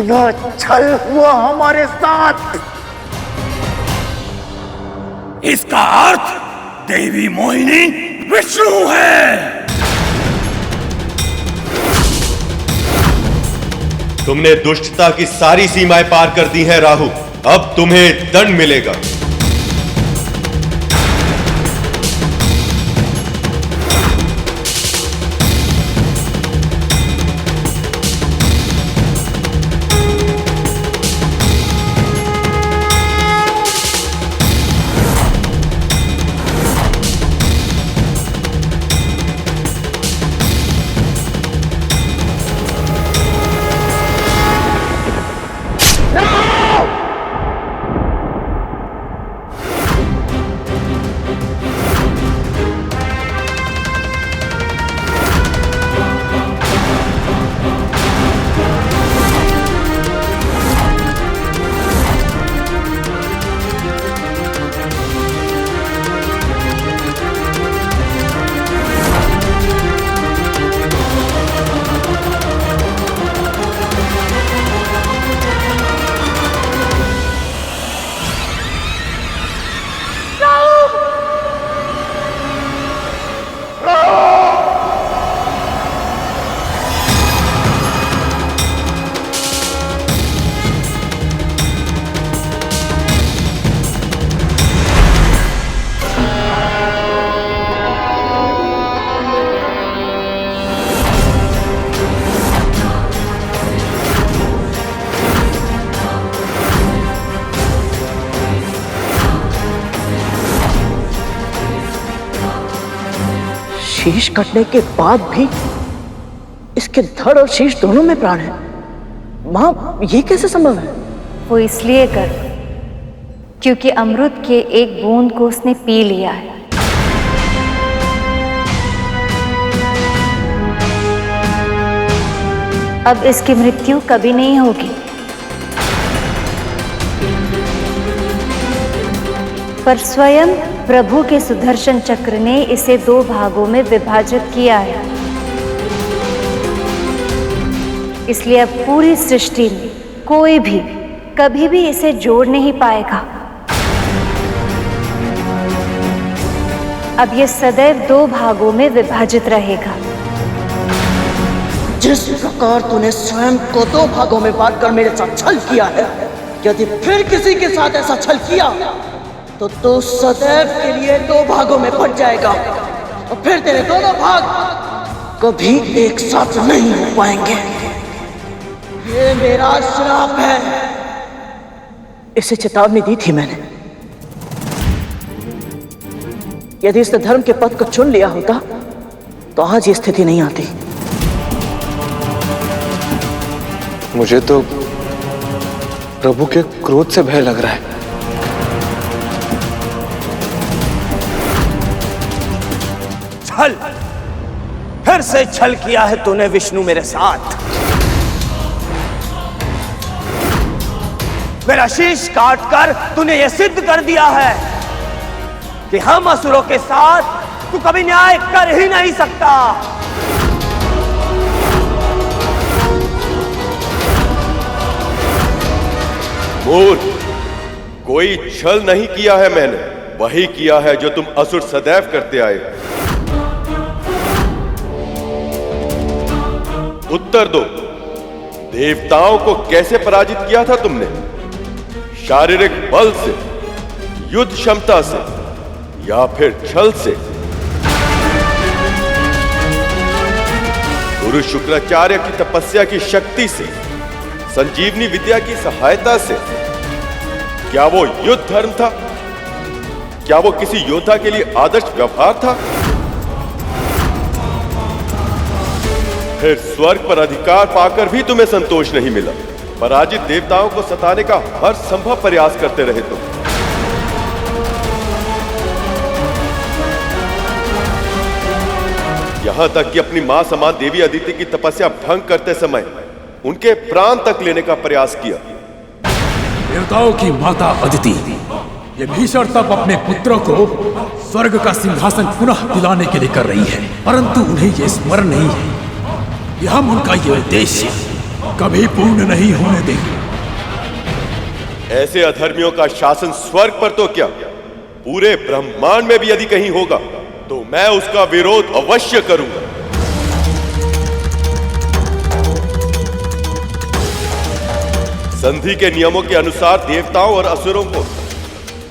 पुनः छल हुआ हमारे साथ। इसका अर्थ देवी मोहिनी विष्णु है। तुमने दुष्टता की सारी सीमाएं पार कर दी हैं राहु, अब तुम्हें दंड मिलेगा। शीश कटने के बाद भी इसके धड़ और शीश दोनों में प्राण है। मां, ये कैसे संभव है? वो इसलिए कर क्योंकि अमृत के एक बूंद को उसने पी लिया है। अब इसकी मृत्यु कभी नहीं होगी, पर स्वयं प्रभु के सुदर्शन चक्र ने इसे 2 भागों में विभाजित किया है। इसलिए अब पूरी सृष्टि में कोई भी कभी भी इसे जोड़ नहीं पाएगा। अब ये सदैव 2 भागों में विभाजित रहेगा। जिस प्रकार तूने स्वयं को 2 भागों में बांट कर मेरे साथ छल किया है, यदि फिर किसी के साथ ऐसा छल किया तो तू सदैव के लिए 2 भागों में बट जाएगा और फिर तेरे दोनों भाग कभी एक साथ नहीं हो पाएंगे। ये मेरा श्राप है। इसे चेतावनी दी थी मैंने। यदि इसने धर्म के पथ को चुन लिया होता तो आज ये स्थिति नहीं आती। मुझे तो प्रभु के क्रोध से भय लग रहा है। छल, फिर से छल किया है तूने विष्णु मेरे साथ। मेरा शीश काटकर तूने यह सिद्ध कर दिया है कि हम असुरों के साथ तू कभी न्याय कर ही नहीं सकता। मूर्ख, कोई छल नहीं किया है मैंने, वही किया है जो तुम असुर सदैव करते आए। उत्तर दो, देवताओं को कैसे पराजित किया था तुमने? शारीरिक बल से, युद्ध क्षमता से, या फिर छल से? गुरु शुक्राचार्य की तपस्या की शक्ति से, संजीवनी विद्या की सहायता से? क्या वो युद्ध धर्म था? क्या वो किसी योद्धा के लिए आदर्श व्यवहार था? फिर स्वर्ग पर अधिकार पाकर भी तुम्हें संतोष नहीं मिला। पराजित देवताओं को सताने का हर संभव प्रयास करते रहे तुम। यहां तक कि अपनी मां समान देवी अदिति की तपस्या भंग करते समय उनके प्राण तक लेने का प्रयास किया। देवताओं की माता अदिति ये भीषण तप अपने पुत्रों को स्वर्ग का सिंहासन पुनः दिलाने के लिए कर रही है, परंतु उन्हें ये स्मरण नहीं है कि हम उनका ये उद्देश्य कभी पूर्ण नहीं होने देंगे। ऐसे अधर्मियों का शासन स्वर्ग पर तो क्या, पूरे ब्रह्मांड में भी यदि कहीं होगा तो मैं उसका विरोध अवश्य करूंगा। संधि के नियमों के अनुसार देवताओं और असुरों को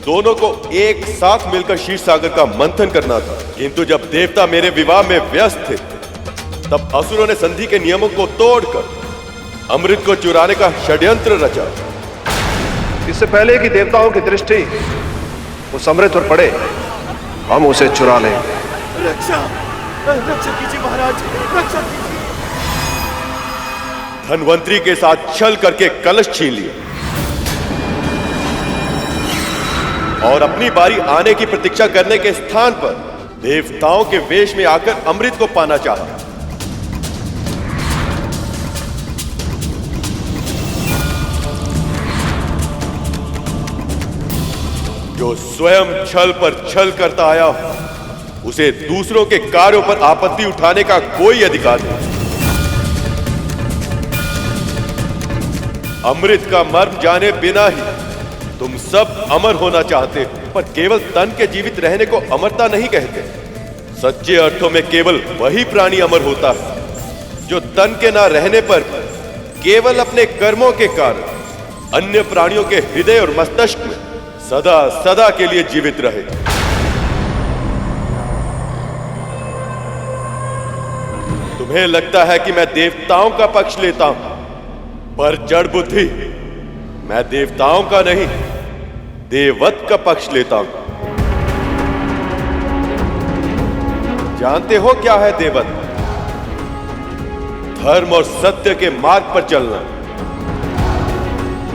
दोनों को एक साथ मिलकर क्षीर सागर का मंथन करना था, किंतु जब देवता मेरे विवाह में व्यस्त थे तब असुरों ने संधि के नियमों को तोड़कर अमृत को चुराने का षड्यंत्र रचा। इससे पहले कि देवताओं की दृष्टि उस अमृत पर पड़े, हम उसे चुरा लें। रक्षा कीजिए महाराज, रक्षा कीजिए। धनवंतरी के साथ छल करके कलश छीन लिया और अपनी बारी आने की प्रतीक्षा करने के स्थान पर देवताओं के वेश में आकर अमृत को पाना चाहा। जो स्वयं छल पर छल करता आया हो, उसे दूसरों के कार्यों पर आपत्ति उठाने का कोई अधिकार नहीं। अमृत का मर्म जाने बिना ही तुम सब अमर होना चाहते हो, पर केवल तन के जीवित रहने को अमरता नहीं कहते। सच्चे अर्थों में केवल वही प्राणी अमर होता है जो तन के ना रहने पर केवल अपने कर्मों के कारण अन्य प्राणियों के हृदय और मस्तिष्क में सदा सदा के लिए जीवित रहे। तुम्हें लगता है कि मैं देवताओं का पक्ष लेता हूं, पर जड़ बुद्धि, मैं देवताओं का नहीं देववत का पक्ष लेता हूं। जानते हो क्या है देववत? धर्म और सत्य के मार्ग पर चलना,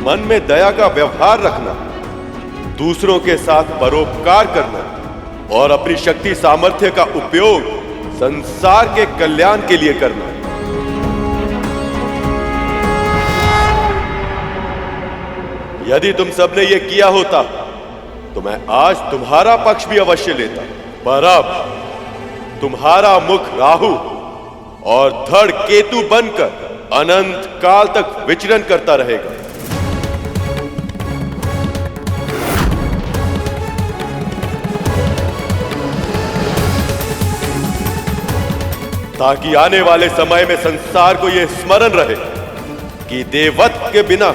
मन में दया का व्यवहार रखना, दूसरों के साथ परोपकार करना और अपनी शक्ति सामर्थ्य का उपयोग संसार के कल्याण के लिए करना। यदि तुम सबने ये किया होता तो मैं आज तुम्हारा पक्ष भी अवश्य लेता, पर अब तुम्हारा मुख राहु और धड़ केतु बनकर अनंत काल तक विचरण करता रहेगा। ताकि आने वाले समय में संसार को यह स्मरण रहे कि देववत के बिना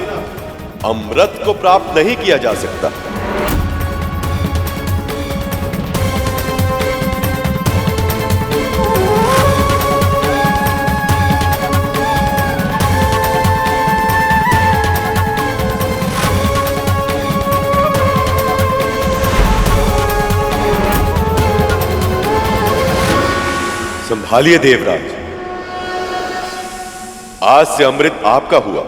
अमृत को प्राप्त नहीं किया जा सकता। संभालिए देवराज, आज से अमृत आपका हुआ।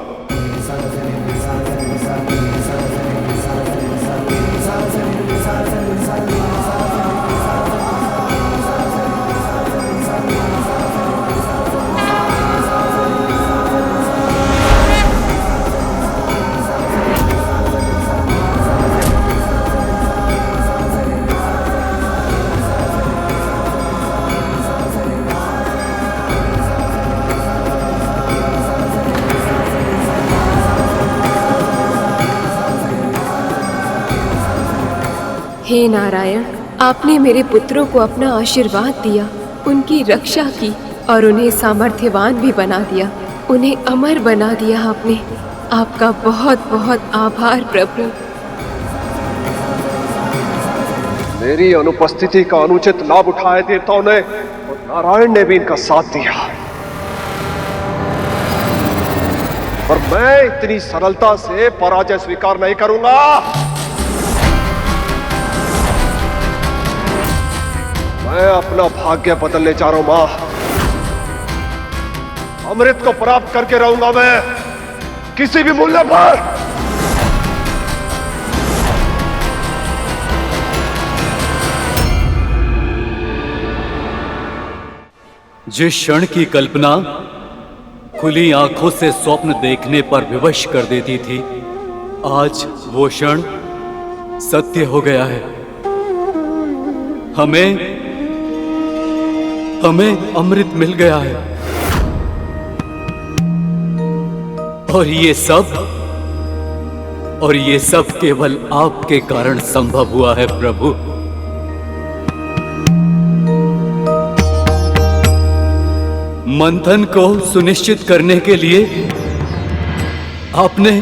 हे नारायण, आपने मेरे पुत्रों को अपना आशीर्वाद दिया, उनकी रक्षा की और उन्हें सामर्थ्यवान भी बना दिया, उन्हें अमर बना दिया आपने। आपका बहुत बहुत आभार प्रभु। मेरी अनुपस्थिति का अनुचित लाभ उठाए देवताओं ने और नारायण ने भी इनका साथ दिया, पर मैं इतनी सरलता से पराजय स्वीकार नहीं करूंगा। मैं अपना भाग्य बदलने जा रहा हूं मां। अमृत को प्राप्त करके रहूंगा मैं, किसी भी मूल्य पर। जिस क्षण की कल्पना खुली आंखों से स्वप्न देखने पर विवश कर देती थी, आज वो क्षण सत्य हो गया है। हमें अमृत मिल गया है। और ये सब केवल आपके कारण संभव हुआ है प्रभु। मंथन को सुनिश्चित करने के लिए आपने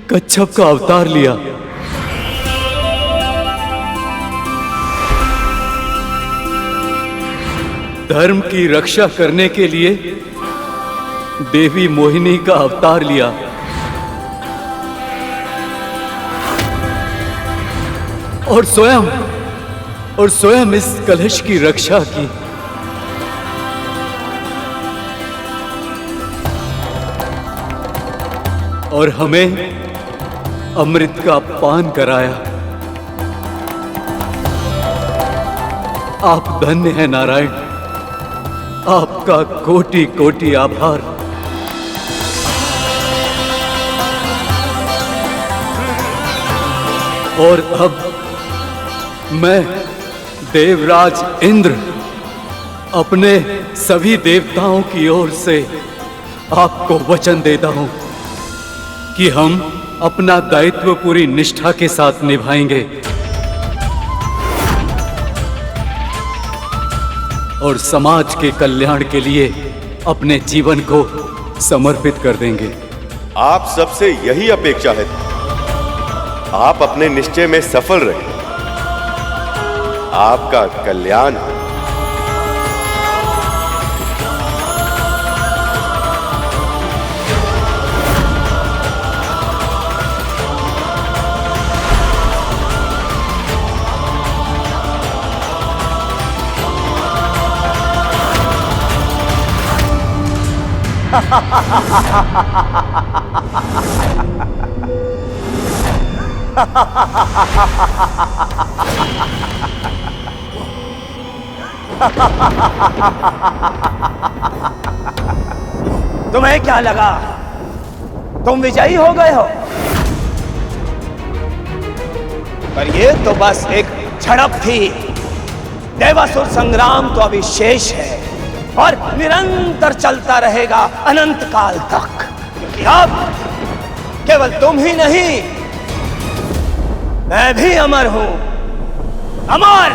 कच्छप का अवतार लिया। धर्म की रक्षा करने के लिए देवी मोहिनी का अवतार लिया। और स्वयं इस कलश की रक्षा की। और हमें अमृत का पान कराया। आप धन्य हैं नारायण, आपका कोटि कोटि आभार। और अब मैं देवराज इंद्र अपने सभी देवताओं की ओर से आपको वचन देता हूं कि हम अपना दायित्व पूरी निष्ठा के साथ निभाएंगे और समाज के कल्याण के लिए अपने जीवन को समर्पित कर देंगे। आप सबसे यही अपेक्षा है। आप अपने निश्चय में सफल रहे। आपका कल्याण हो। तुम्हें क्या लगा तुम विजयी हो गए हो? पर ये तो बस एक झड़प थी। देवासुर संग्राम तो अभी शेष है और निरंतर चलता रहेगा अनंत काल तक। क्योंकि अब केवल तुम ही नहीं, मैं भी अमर हूं। अमर!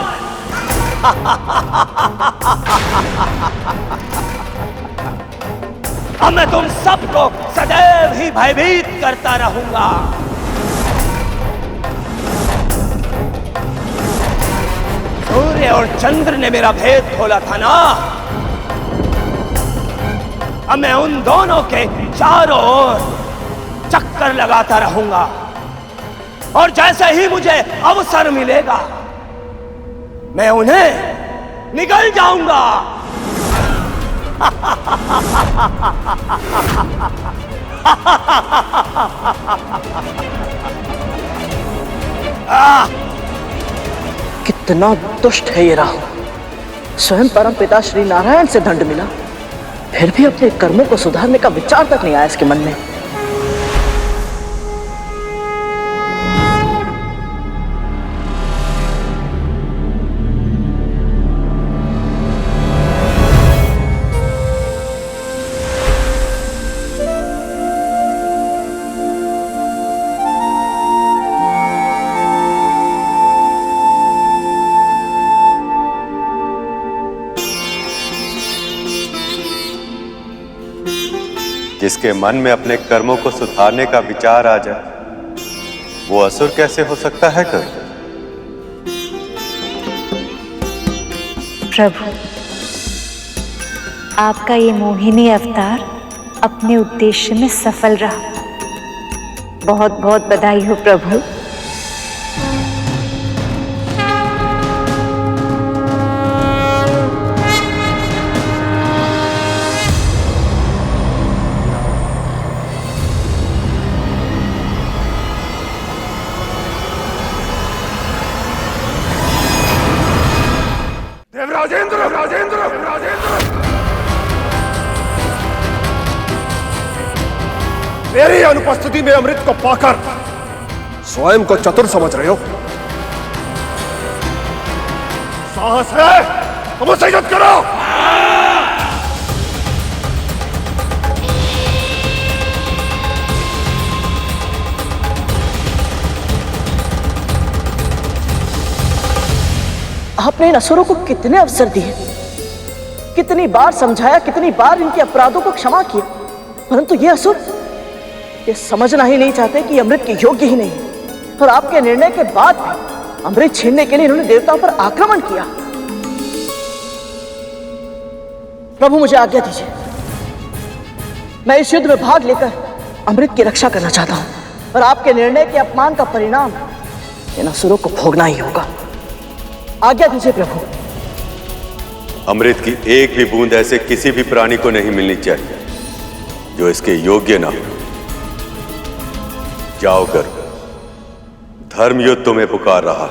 अब मैं तुम सबको सदैव ही भयभीत करता रहूंगा। सूर्य और चंद्र ने मेरा भेद खोला था ना, अब मैं उन दोनों के चारों ओर चक्कर लगाता रहूंगा और जैसे ही मुझे अवसर मिलेगा मैं उन्हें निगल जाऊंगा। कितना दुष्ट है ये राहु। स्वयं परम पिता श्री नारायण से दंड मिला, फिर भी अपने कर्मों को सुधारने का विचार तक नहीं आया इसके मन में। जिसके मन में अपने कर्मों को सुधारने का विचार आ जाए वो असुर कैसे हो सकता है कभी? प्रभु, आपका ये मोहिनी अवतार अपने उद्देश्य में सफल रहा। बहुत बहुत बधाई हो प्रभु। मेरी अनुपस्थिति में अमृत को पाकर स्वयं को चतुर समझ रहे हो? साहस है तो मुझसे युद्ध करो। आपने इन असुरों को कितने अवसर दिए, कितनी बार समझाया, कितनी बार इनके अपराधों को क्षमा किया, परंतु ये असुर ये समझना ही नहीं चाहते कि अमृत के योग्य ही नहीं। और आपके निर्णय के बाद भी अमृत छीनने के लिए इन्होंने देवताओं पर आक्रमण किया। प्रभु मुझे आज्ञा दीजिए, मैं इस युद्ध में भाग लेकर अमृत की रक्षा करना चाहता हूं और आपके निर्णय के अपमान का परिणाम इन असुरों को भोगना ही होगा। आज्ञा दीजिए प्रभु। अमृत की एक भी बूंद ऐसे किसी भी प्राणी को नहीं मिलनी चाहिए जो इसके योग्य ना हो। जाओ कर, धर्म युद्ध तुम्हें पुकार रहा।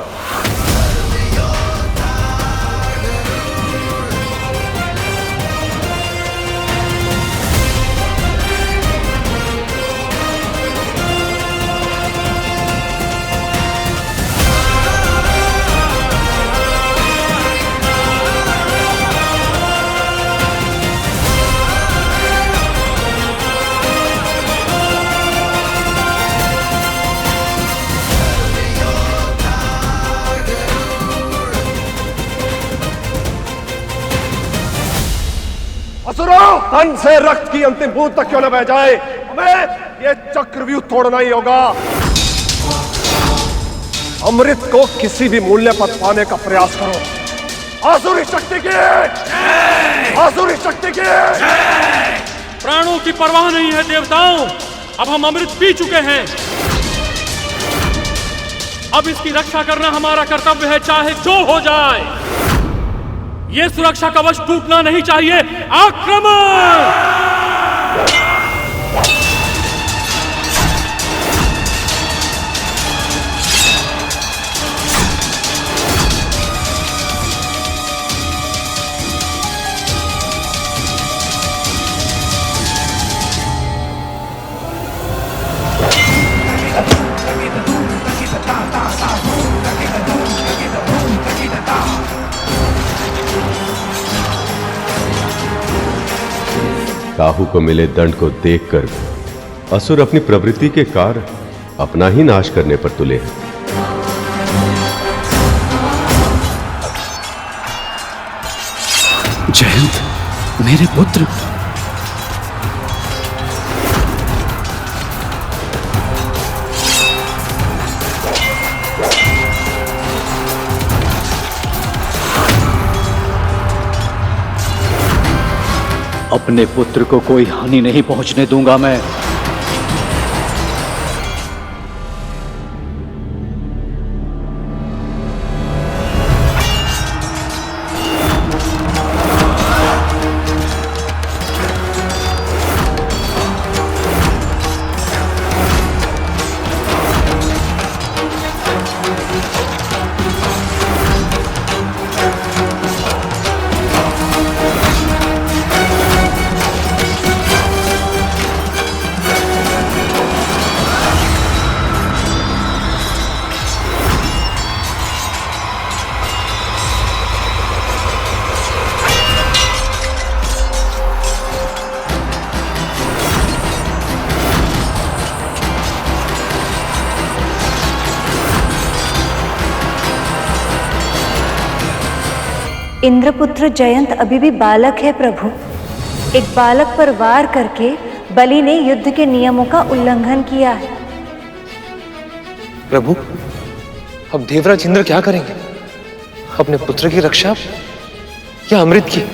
असुरों, तन से रक्त की अंतिम बूंद तक क्यों न बह जाए, हमें ये चक्रव्यूह तोड़ना ही होगा। अमृत को किसी भी मूल्य पर पाने का प्रयास करो। आसुरी शक्ति की, आसुरी शक्ति की। प्राणों की परवाह नहीं है देवताओं, अब हम अमृत पी चुके हैं। अब इसकी रक्षा करना हमारा कर्तव्य है, चाहे जो हो जाए। ये सुरक्षा कवच टूटना नहीं चाहिए। आक्रमण! काहू को मिले दंड को देखकर असुर अपनी प्रवृत्ति के कारण अपना ही नाश करने पर तुले हैं। जयंत, मेरे पुत्र। अपने पुत्र को कोई हानि नहीं पहुंचने दूंगा मैं। इंद्रपुत्र जयंत अभी भी बालक है प्रभु। एक बालक पर वार करके बलि ने युद्ध के नियमों का उल्लंघन किया है। प्रभु, अब देवराज इंद्र क्या करेंगे? अपने पुत्र की रक्षा या अमृत की?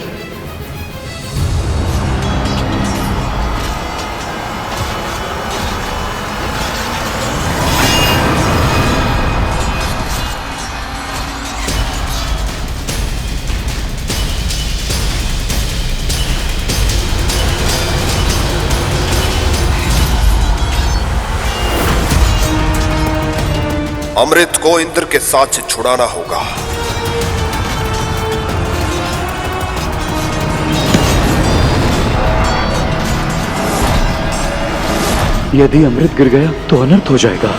अमृत को इंद्र के साथ से छुड़ाना होगा। यदि अमृत गिर गया तो अनर्थ हो जाएगा।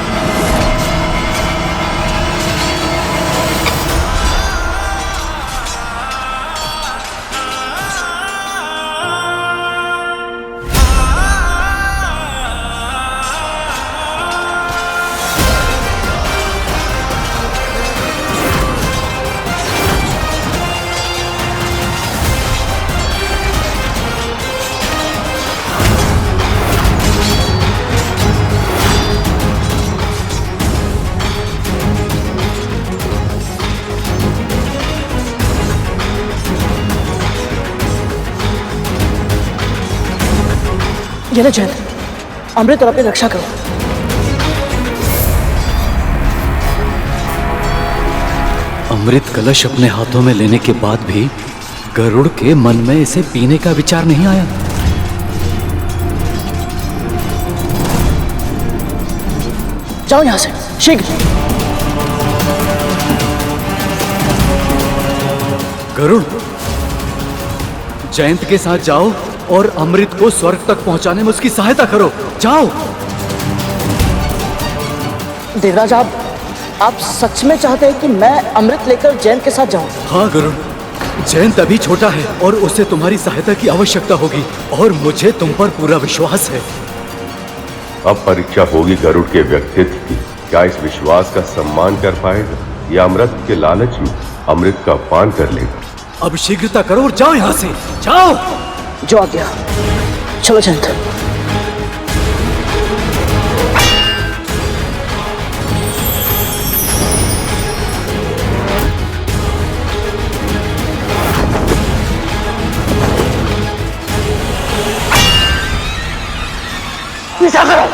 ये ले जयंत, अमृत और अपनी रक्षा करो। अमृत कलश अपने हाथों में लेने के बाद भी गरुड़ के मन में इसे पीने का विचार नहीं आया। जाओ यहां से शीघ्र। गरुड़, जयंत के साथ जाओ और अमृत को स्वर्ग तक पहुंचाने में उसकी सहायता करो। जाओ। देवराज, आप सच में चाहते हैं कि मैं अमृत लेकर जयंत के साथ जाऊं? हाँ गरुड़, जयंत अभी छोटा है और उसे तुम्हारी सहायता की आवश्यकता होगी और मुझे तुम पर पूरा विश्वास है। अब परीक्षा होगी गरुड़ के व्यक्तित्व की। क्या इस विश्वास का सम्मान कर पाएगा या अमृत के लालच में अमृत का पान कर लेगा? अब शीघ्रता करो और जाओ यहाँ से, जाओ। जो आ गया, चलो जयंत। पीछा करो।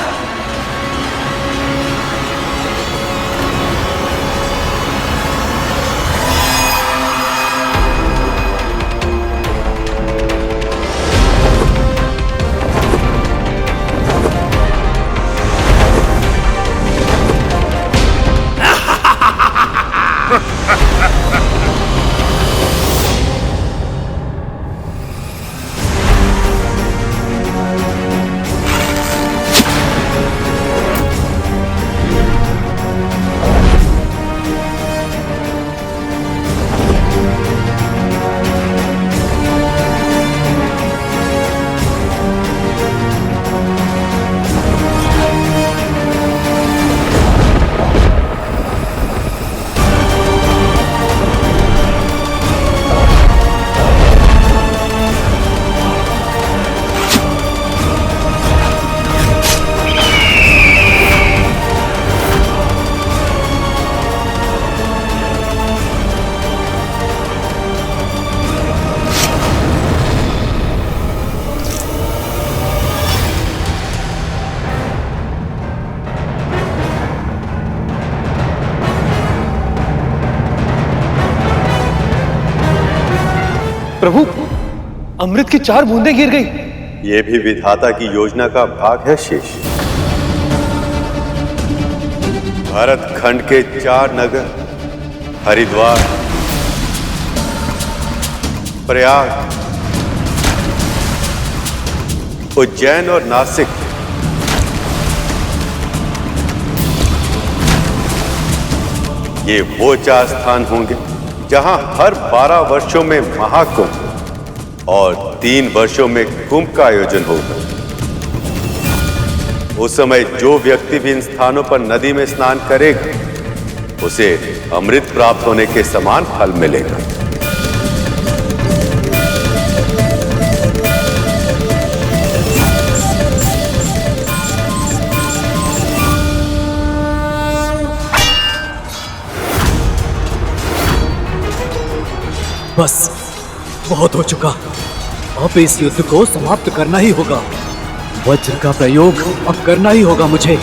प्रभु, अमृत की 4 बूंदें गिर गई। ये भी विधाता की योजना का भाग है शेष। भारत खंड के 4 नगर हरिद्वार, प्रयाग, उज्जैन और नासिक ये वो 4 स्थान होंगे जहां हर 12 वर्षों में महाकुंभ और 3 वर्षों में कुंभ का आयोजन होगा। उस समय जो व्यक्ति भी इन स्थानों पर नदी में स्नान करेगा उसे अमृत प्राप्त होने के समान फल मिलेगा। बस बहुत हो चुका, अब इस युद्ध को समाप्त करना ही होगा। वज्र का प्रयोग अब करना ही होगा मुझे।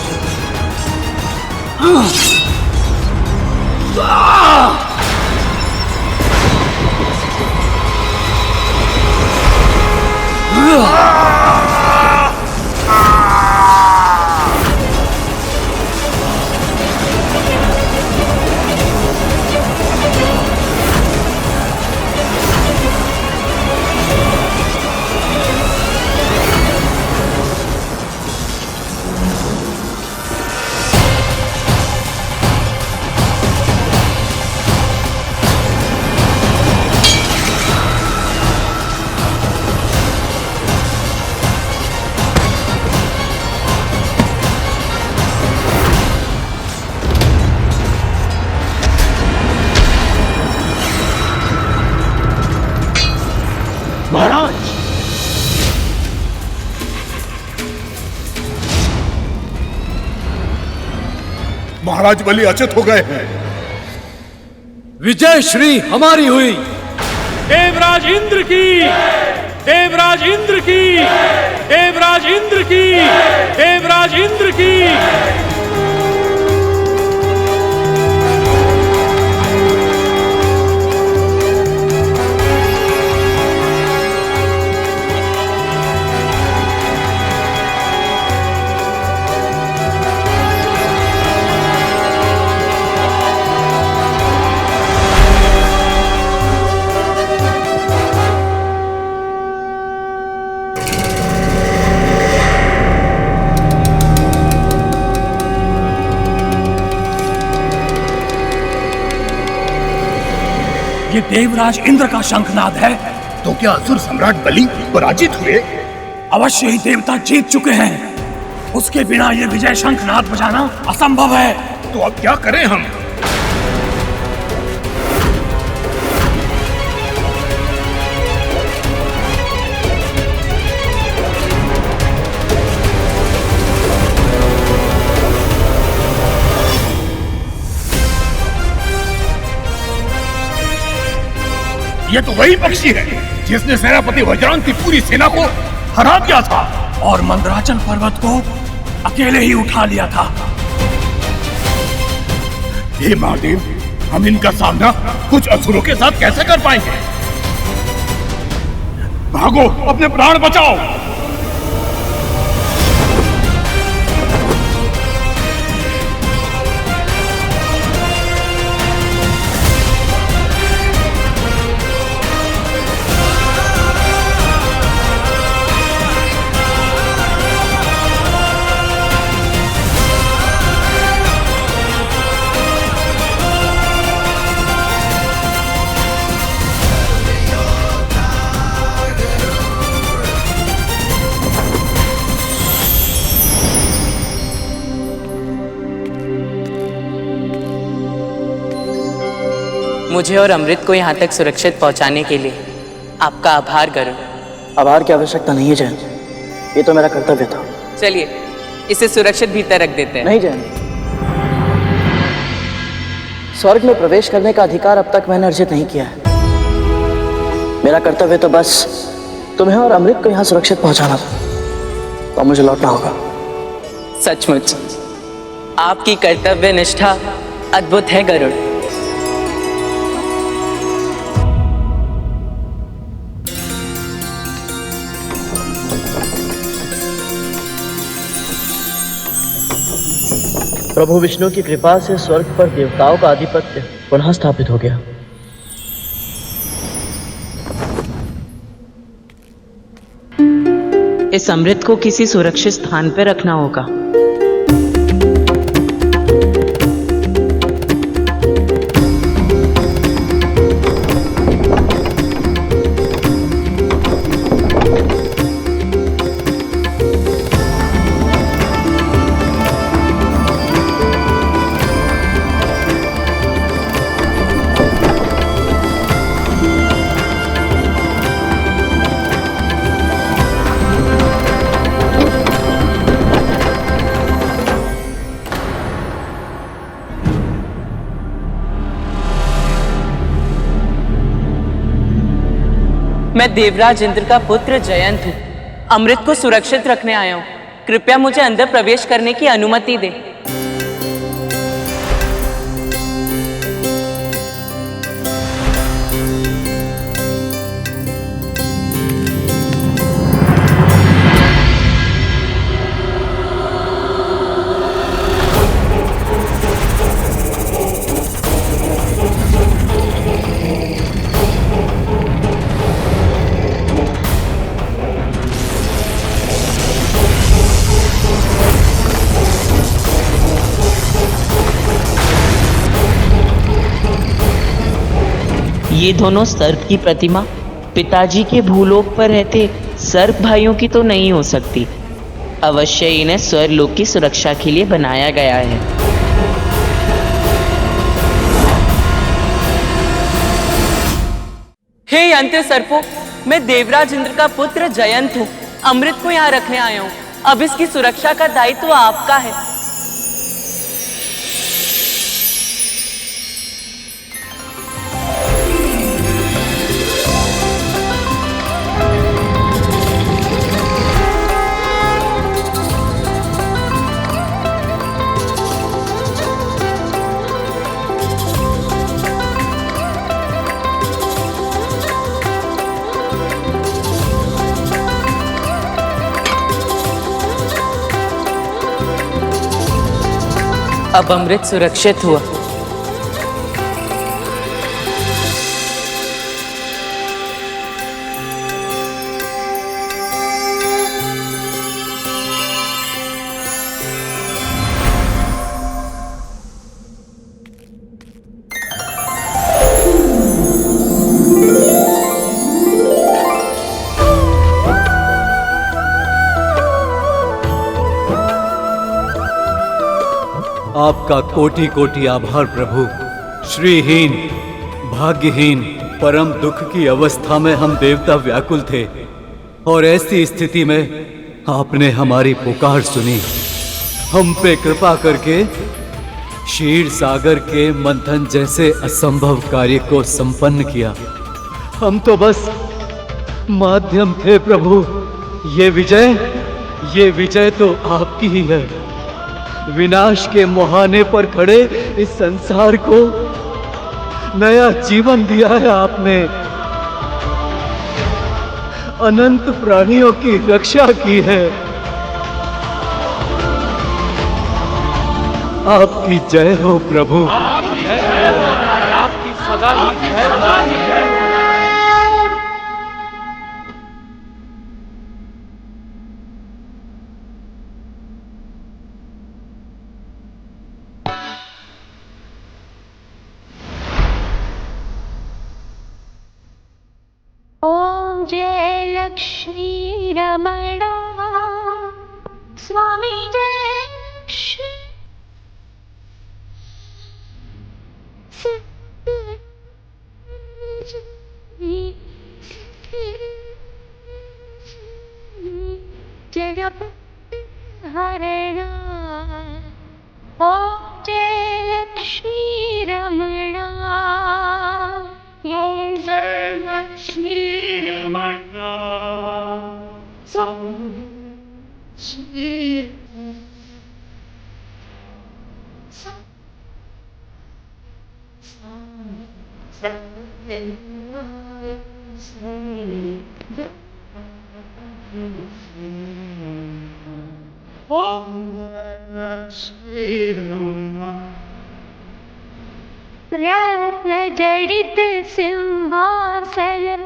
महाराज बलि अचित हो गए हैं। विजय श्री हमारी हुई। देवराज इंद्र की, देवराज इंद्र की, देवराज इंद्र की, देवराज इंद्र की। ये देवराज इंद्र का शंखनाद है। तो क्या असुर सम्राट बलि पराजित हुए? अवश्य ही देवता जीत चुके हैं। उसके बिना ये विजय शंखनाद बजाना असंभव है। तो अब क्या करें हम? ये तो वही पक्षी है जिसने सेनापति वज्रांग की पूरी सेना को हरा दिया था और मंदराचल पर्वत को अकेले ही उठा लिया था। हे महादेव, हम इनका सामना कुछ असुरों के साथ कैसे कर पाएंगे? भागो, अपने प्राण बचाओ। मुझे और अमृत को यहाँ तक सुरक्षित पहुँचाने के लिए आपका आभार गरुड़। आभार की आवश्यकता नहीं है जैन, ये तो मेरा कर्तव्य था। चलिए इसे सुरक्षित भीतर रख देते हैं। नहीं जैन, स्वर्ग में प्रवेश करने का अधिकार अब तक मैंने अर्जित नहीं किया है। मेरा कर्तव्य तो बस तुम्हें और अमृत को यहाँ सुरक्षित पहुँचाना था, तो मुझे लौटना होगा। सचमुच आपकी कर्तव्य निष्ठा अद्भुत है गरुड़। प्रभु विष्णु की कृपा से स्वर्ग पर देवताओं का आधिपत्य पुनः स्थापित हो गया। इस अमृत को किसी सुरक्षित स्थान पर रखना होगा। मैं देवराज इंद्र का पुत्र जयंत हूँ। अमृत को सुरक्षित रखने आया हूँ। कृपया मुझे अंदर प्रवेश करने की अनुमति दें। ये दोनों सर्प की प्रतिमा पिताजी के भूलोक पर रहते सर्प भाइयों की तो नहीं हो सकती। अवश्य इन्हें स्वर्लोक की सुरक्षा के लिए बनाया गया है। हे यंत्र सर्पों, मैं देवराज इंद्र का पुत्र जयंत हूँ। अमृत को यहाँ रखने आया हूँ। अब इसकी सुरक्षा का दायित्व आपका है। अब अमृत सुरक्षित हुआ। आपका कोटि कोटि आभार प्रभु। श्रीहीन, भाग्यहीन, परम दुख की अवस्था में हम देवता व्याकुल थे और ऐसी स्थिति में आपने हमारी पुकार सुनी। हम पे कृपा करके क्षीर सागर के मंथन जैसे असंभव कार्य को संपन्न किया। हम तो बस माध्यम थे प्रभु। ये विजय तो आपकी ही है। विनाश के मुहाने पर खड़े इस संसार को नया जीवन दिया है आपने। अनंत प्राणियों की रक्षा की है। आपकी जय हो प्रभु। आपकी सदा ही जय। ओम जय लक्ष्मी रमणा स्वामी जय श्री जगत हरणा। ओम जय लक्ष्मी रमणा जय लक्ष्मी रमणा जड़ित सिंहासन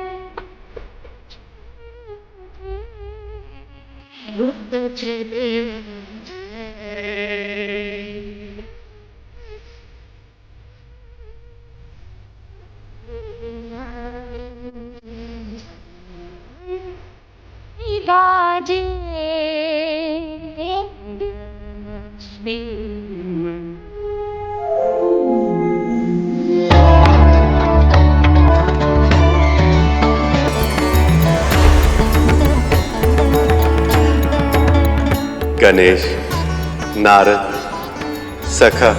राजे गणेश, नारद, सखा,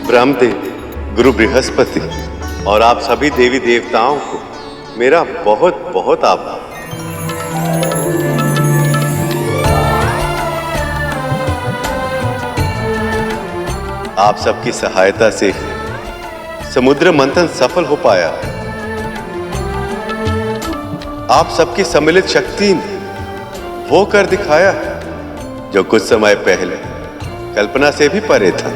ब्रह्मदेव, गुरु बृहस्पति और आप सभी देवी देवताओं को मेरा बहुत बहुत आभार। आप सबकी सहायता से समुद्र मंथन सफल हो पाया। आप सबकी सम्मिलित शक्ति ने वो कर दिखाया जो कुछ समय पहले कल्पना से भी परे था।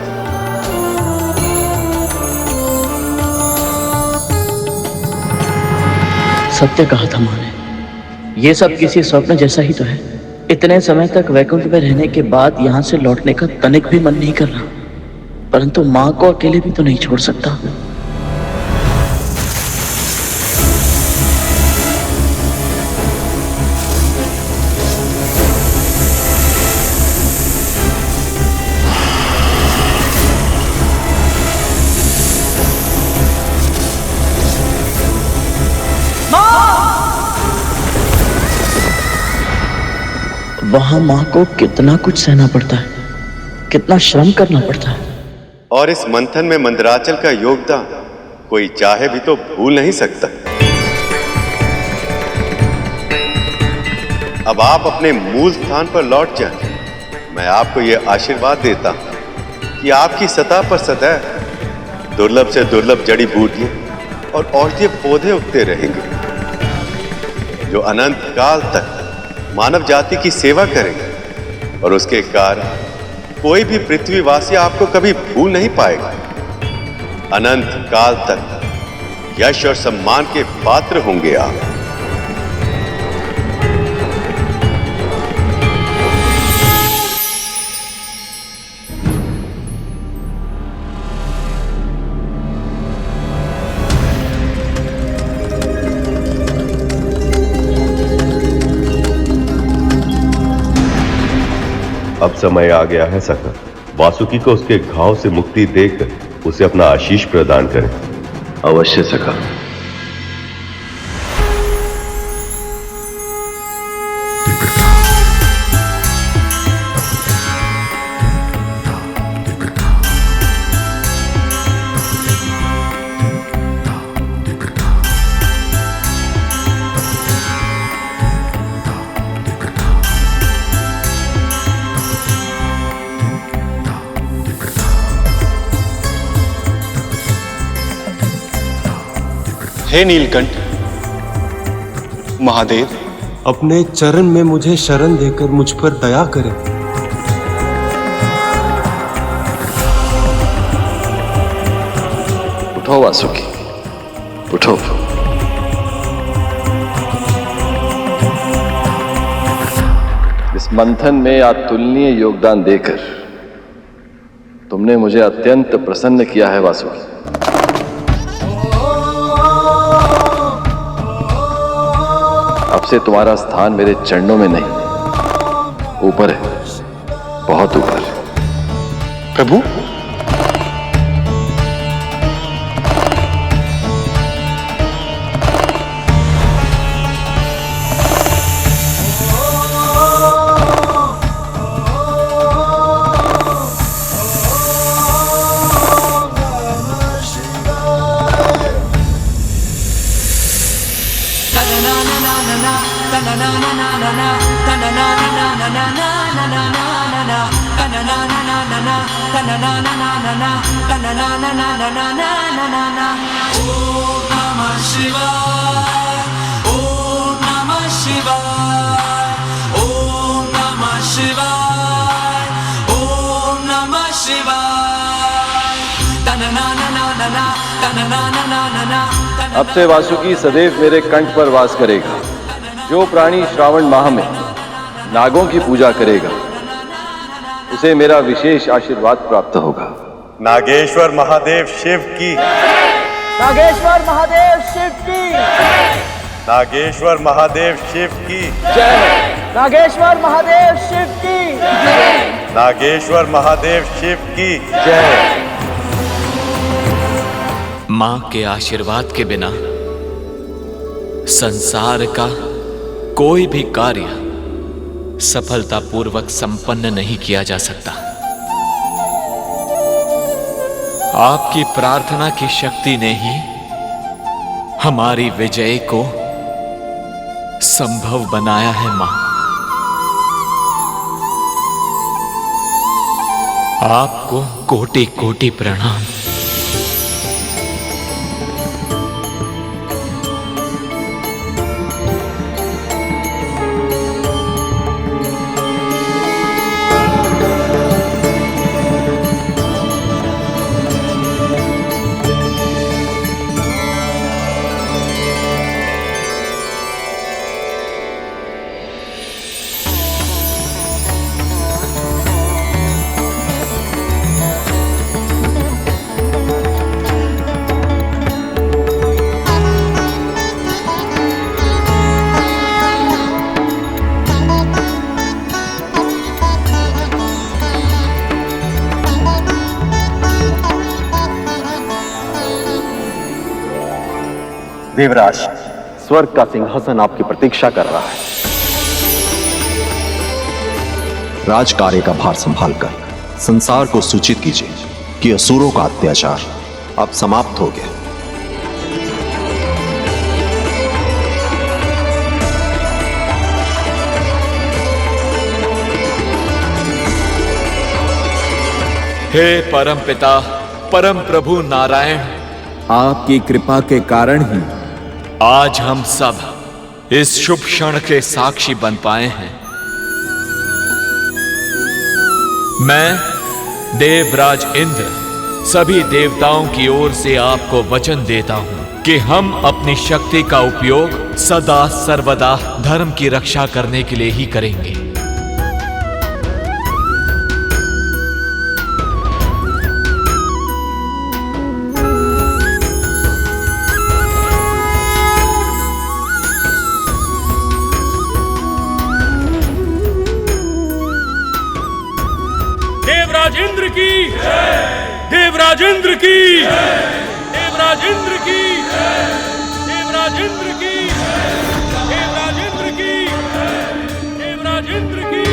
सत्य कहा था माँ ने, ये सब किसी स्वप्न जैसा ही तो है। इतने समय तक वैकुंठ में रहने के बाद यहाँ से लौटने का तनिक भी मन नहीं कर रहा, परंतु माँ को अकेले भी तो नहीं छोड़ सकता। वहां माँ को कितना कुछ सहना पड़ता है, कितना श्रम करना पड़ता है। और इस मंथन में मंदराचल का योगदान कोई चाहे भी तो भूल नहीं सकता। अब आप अपने मूल स्थान पर लौट जाएं। मैं आपको यह आशीर्वाद देता हूं कि आपकी सतह पर सदैव दुर्लभ से दुर्लभ जड़ी बूटियां और औषधीय पौधे उगते रहेंगे, जो अनंत काल तक मानव जाति की सेवा करेंगे और उसके कारण कोई भी पृथ्वीवासी आपको कभी भूल नहीं पाएगा। अनंत काल तक यश और सम्मान के पात्र होंगे आप। अब समय आ गया है सखा, वासुकी को उसके घाव से मुक्ति देकर उसे अपना आशीष प्रदान करें। अवश्य सखा। हे नीलकंठ, महादेव, अपने चरण में मुझे शरण देकर मुझ पर दया करें। उठो वासुकी, उठो। इस मंथन में अतुलनीय योगदान देकर तुमने मुझे अत्यंत प्रसन्न किया है वासुकी। अब से तुम्हारा स्थान मेरे चरणों में नहीं, ऊपर है, बहुत ऊपर। प्रभु, अब से वासुकी सदैव मेरे कंठ पर वास करेगा। जो प्राणी श्रावण माह में नागों की पूजा करेगा उसे मेरा विशेष आशीर्वाद प्राप्त होगा। नागेश्वर महादेव शिव की, नागेश्वर महादेव शिव की, नागेश्वर महादेव शिव की जय, नागेश्वर महादेव शिव की जय, नागेश्वर महादेव शिव की जय। मां के आशीर्वाद के बिना संसार का कोई भी कार्य सफलतापूर्वक संपन्न नहीं किया जा सकता। आपकी प्रार्थना की शक्ति ने ही हमारी विजय को संभव बनाया है मां। आपको कोटि कोटि प्रणाम। देवराज, स्वर्ग का सिंहासन आपकी प्रतीक्षा कर रहा है। राजकार्य का भार संभालकर संसार को सूचित कीजिए कि असुरों का अत्याचार अब समाप्त हो गया। हे परमपिता, परम प्रभु नारायण, आपकी कृपा के कारण ही आज हम सब इस शुभ क्षण के साक्षी बन पाए हैं। मैं देवराज इंद्र, सभी देवताओं की ओर से आपको वचन देता हूं कि हम अपनी शक्ति का उपयोग सदा सर्वदा धर्म की रक्षा करने के लिए ही करेंगे। देवराज इंद्र की, देवराज इंद्र की, देवराज इंद्र की, देवराज इंद्र की, देवराज इंद्र की, देवराज इंद्र की, देवराज इंद्र की,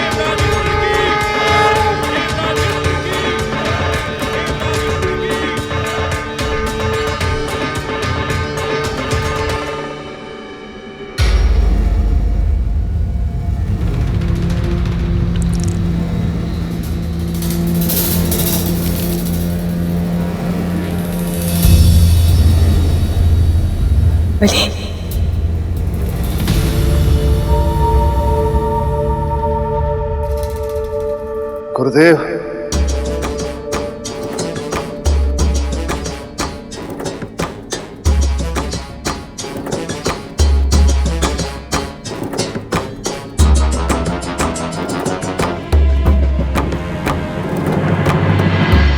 देवराज इंद्र की। बलि, गुरुदेव,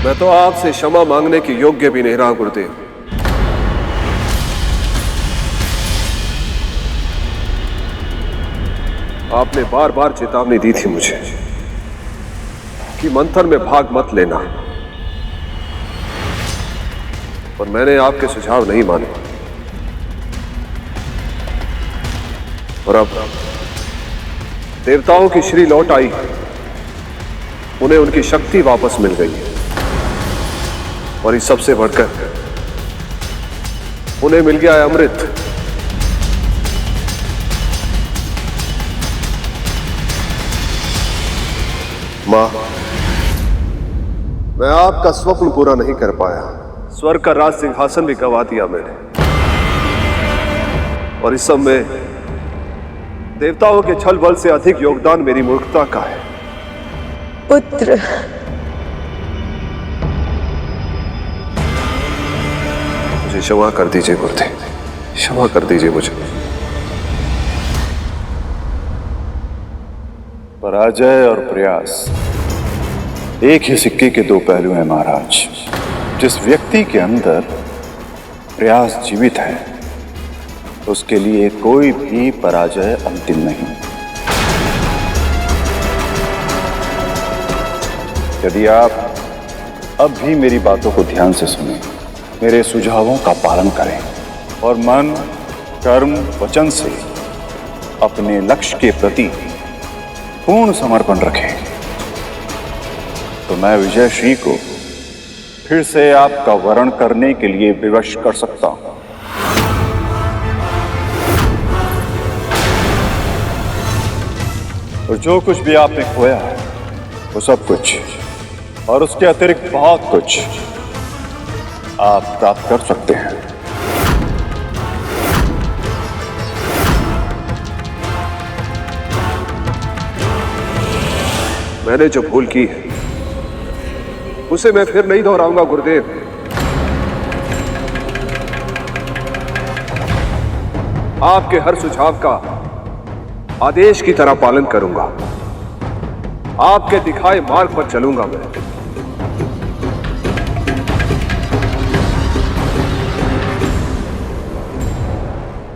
मैं तो आपसे क्षमा मांगने के योग्य भी नहीं रहा गुरुदेव। आपने बार बार चेतावनी दी थी मुझे कि मंथन में भाग मत लेना, और मैंने आपके सुझाव नहीं माने। और अब देवताओं की श्री लौट आई, उन्हें उनकी शक्ति वापस मिल गई है, और इस सबसे बढ़कर उन्हें मिल गया है अमृत। मां, मैं आपका स्वप्न पूरा नहीं कर पाया। स्वर्ग का राज सिंहासन भी गंवा दिया मैंने, और इस सब में देवताओं के छल बल से अधिक योगदान मेरी मूर्खता का है। पुत्र, मुझे क्षमा कर दीजिए गुरुदेव, क्षमा कर दीजिए मुझे। पराजय और प्रयास एक ही सिक्के के दो पहलू हैं महाराज। जिस व्यक्ति के अंदर प्रयास जीवित है, उसके लिए कोई भी पराजय अंतिम नहीं। यदि आप अब भी मेरी बातों को ध्यान से सुनें, मेरे सुझावों का पालन करें और मन, कर्म, वचन से अपने लक्ष्य के प्रति पूर्ण समर्पण रखें, तो मैं विजय श्री को फिर से आपका वरण करने के लिए विवश कर सकता हूं। और जो कुछ भी आपने खोया है, वो सब कुछ और उसके अतिरिक्त बहुत कुछ आप प्राप्त कर सकते हैं। मैंने जो भूल की है उसे मैं फिर नहीं दोहराऊंगा गुरुदेव। आपके हर सुझाव का आदेश की तरह पालन करूंगा। आपके दिखाए मार्ग पर चलूंगा मैं।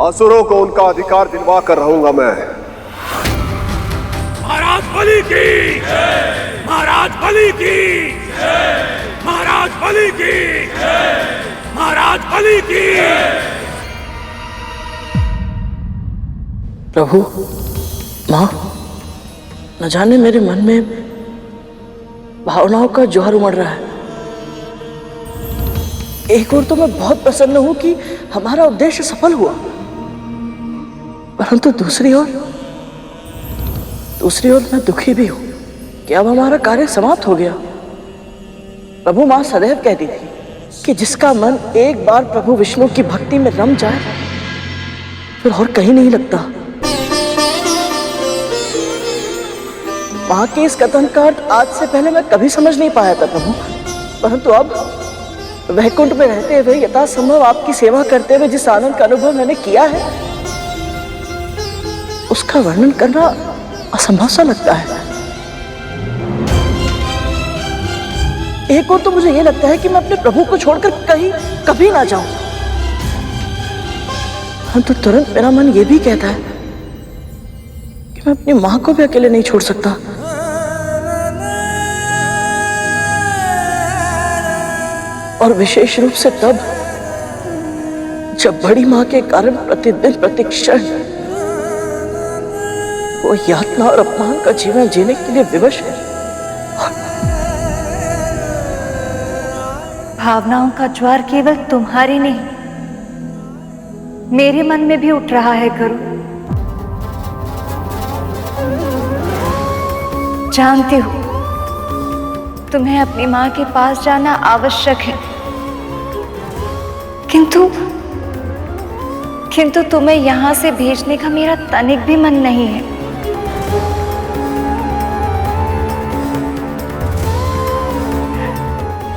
असुरों को उनका अधिकार दिलवा कर रहूंगा मैं। महाराज बलि की, महाराज बलि की, महाराज बलि की, महाराज बलि की। प्रभु, मां, न जाने मेरे मन में भावनाओं का ज्वार उमड़ रहा है। एक ओर तो मैं बहुत प्रसन्न हूं कि हमारा उद्देश्य सफल हुआ, परंतु दूसरी ओर मैं दुखी भी हूं कि अब हमारा कार्य समाप्त हो गया। प्रभु, मां सदैव कहती थी कि जिसका मन एक बार प्रभु विष्णु की भक्ति में रम जाए फिर और कहीं नहीं लगता। माँ के इस कथन का अर्थ आज से पहले मैं कभी समझ नहीं पाया था प्रभु, परंतु अब वैकुंठ में रहते हुए यथासंभव आपकी सेवा करते हुए जिस आनंद का अनुभव मैंने किया है उसका वर्णन करना असंभव सा लगता है। एक और तो मुझे यह लगता है कि मैं अपने प्रभु को छोड़कर कहीं कभी ना जाऊं, परंतु तुरंत मेरा मन यह भी कहता है कि मैं अपनी मां को भी अकेले नहीं छोड़ सकता। और विशेष रूप से तब जब बड़ी मां के कारण प्रतिदिन प्रतिक्षण वो यातना और अपमान का जीवन जीने के लिए विवश है। भावनाओं का ज्वार केवल तुम्हारी नहीं, मेरे मन में भी उठ रहा है गरुड़। जानती हूं तुम्हें अपनी मां के पास जाना आवश्यक है, किंतु तुम्हें यहां से भेजने का मेरा तनिक भी मन नहीं है।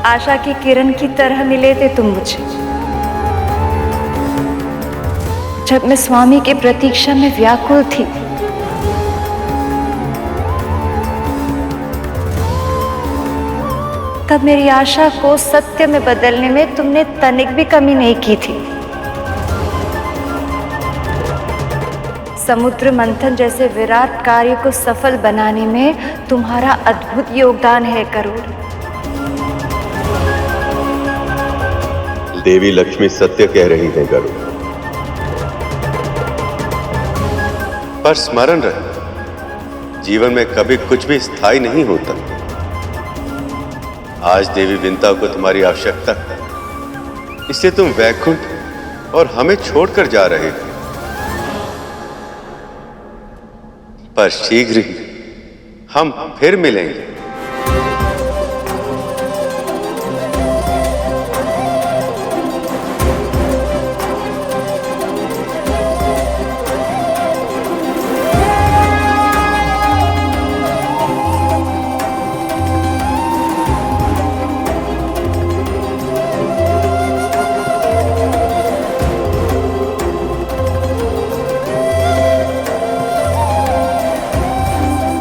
आशा की किरण की तरह मिले थे तुम मुझे जब मैं स्वामी के प्रतीक्षा में व्याकुल थी। तब मेरी आशा को सत्य में बदलने में तुमने तनिक भी कमी नहीं की थी। समुद्र मंथन जैसे विराट कार्य को सफल बनाने में तुम्हारा अद्भुत योगदान है गरुड़। देवी लक्ष्मी सत्य कह रही है गरुड़, पर स्मरण रहे जीवन में कभी कुछ भी स्थायी नहीं होता। आज देवी विंता को तुम्हारी आवश्यकता है, इसलिए तुम वैकुंठ और हमें छोड़कर जा रहे हो, पर शीघ्र ही हम फिर मिलेंगे।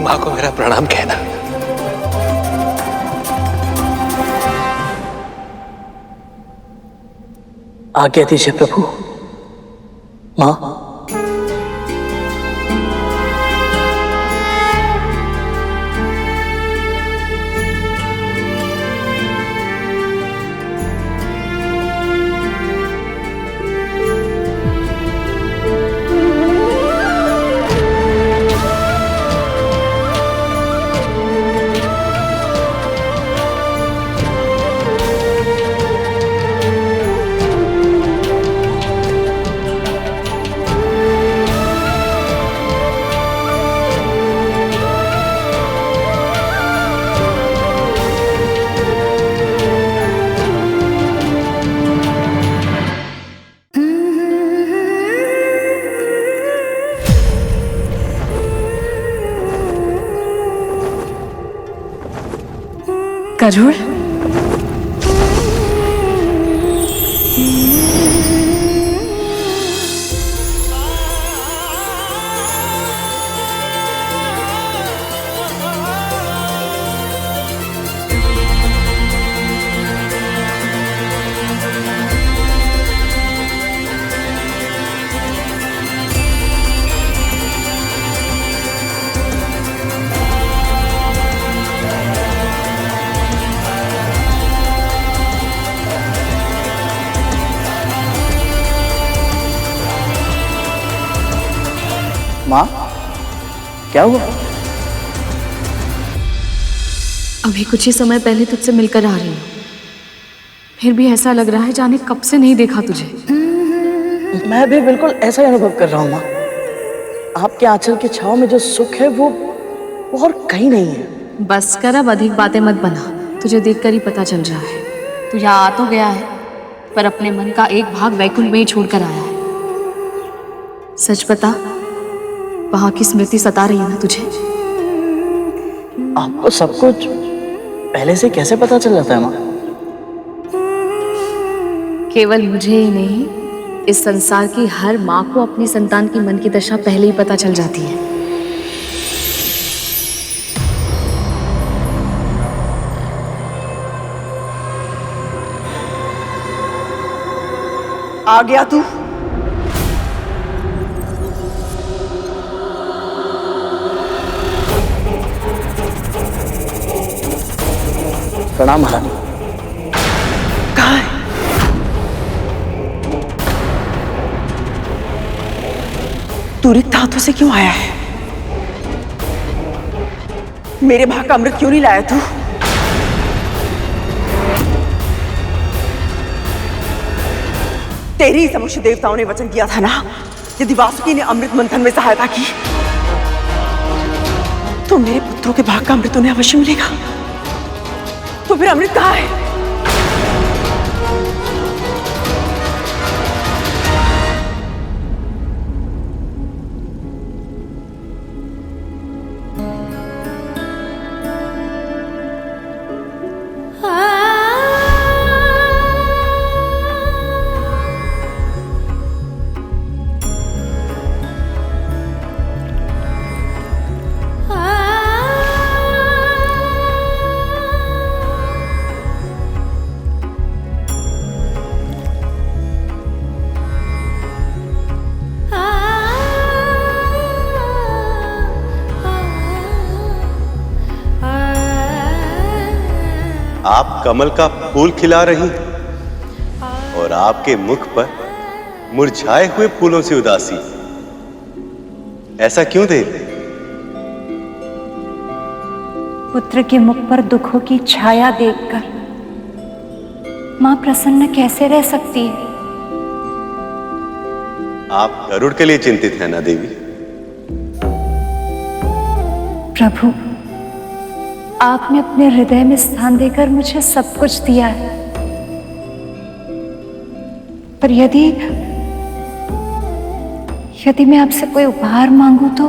माँ को मेरा प्रणाम कहना। आज्ञा दीजिए प्रभु। माँ, गरुड़, माँ, क्या हुआ? अभी कुछ ही समय पहले तुझसे मिलकर आ रही हूँ, फिर भी ऐसा लग रहा है जाने कब से नहीं देखा तुझे। मैं भी बिल्कुल ऐसा ही अनुभव कर रहा हूँ माँ। आपके आंचल की छांव में जो सुख है वो और कहीं नहीं है। बस कर, अब अधिक बातें मत बना, तुझे देखकर ही पता चल रहा है। तू यहाँ आ तो गया है, पर अपने मन का एक भाग वैकुंठ में ही छोड़कर आया है। सच बता, वहां की स्मृति सता रही है ना तुझे? आपको सब कुछ पहले से कैसे पता चल जाता है माँ? केवल मुझे ही नहीं, इस संसार की हर माँ को अपनी संतान की मन की दशा पहले ही पता चल जाती है। आ गया तू? प्रणाम महारानी। कहाँ है? तू रिक्त हाथों से क्यों आया है? मेरे भाग का अमृत क्यों नहीं लाया तू? तेरी समक्ष देवताओं ने वचन दिया था ना, यदि वासुकी ने अमृत मंथन में सहायता की तो मेरे पुत्रों के भाग का अमृत उन्हें अवश्य मिलेगा। तो फिर अमृत कहाँ है? आप कमल का फूल खिला रही और आपके मुख पर मुरझाए हुए फूलों से उदासी, ऐसा क्यों देवी? पुत्र के मुख पर दुखों की छाया देखकर मां प्रसन्न कैसे रह सकती है? आप गरुड़ के लिए चिंतित हैं ना देवी? प्रभु, आपने अपने हृदय में स्थान देकर मुझे सब कुछ दिया है, पर यदि मैं आपसे कोई उपहार मांगू तो?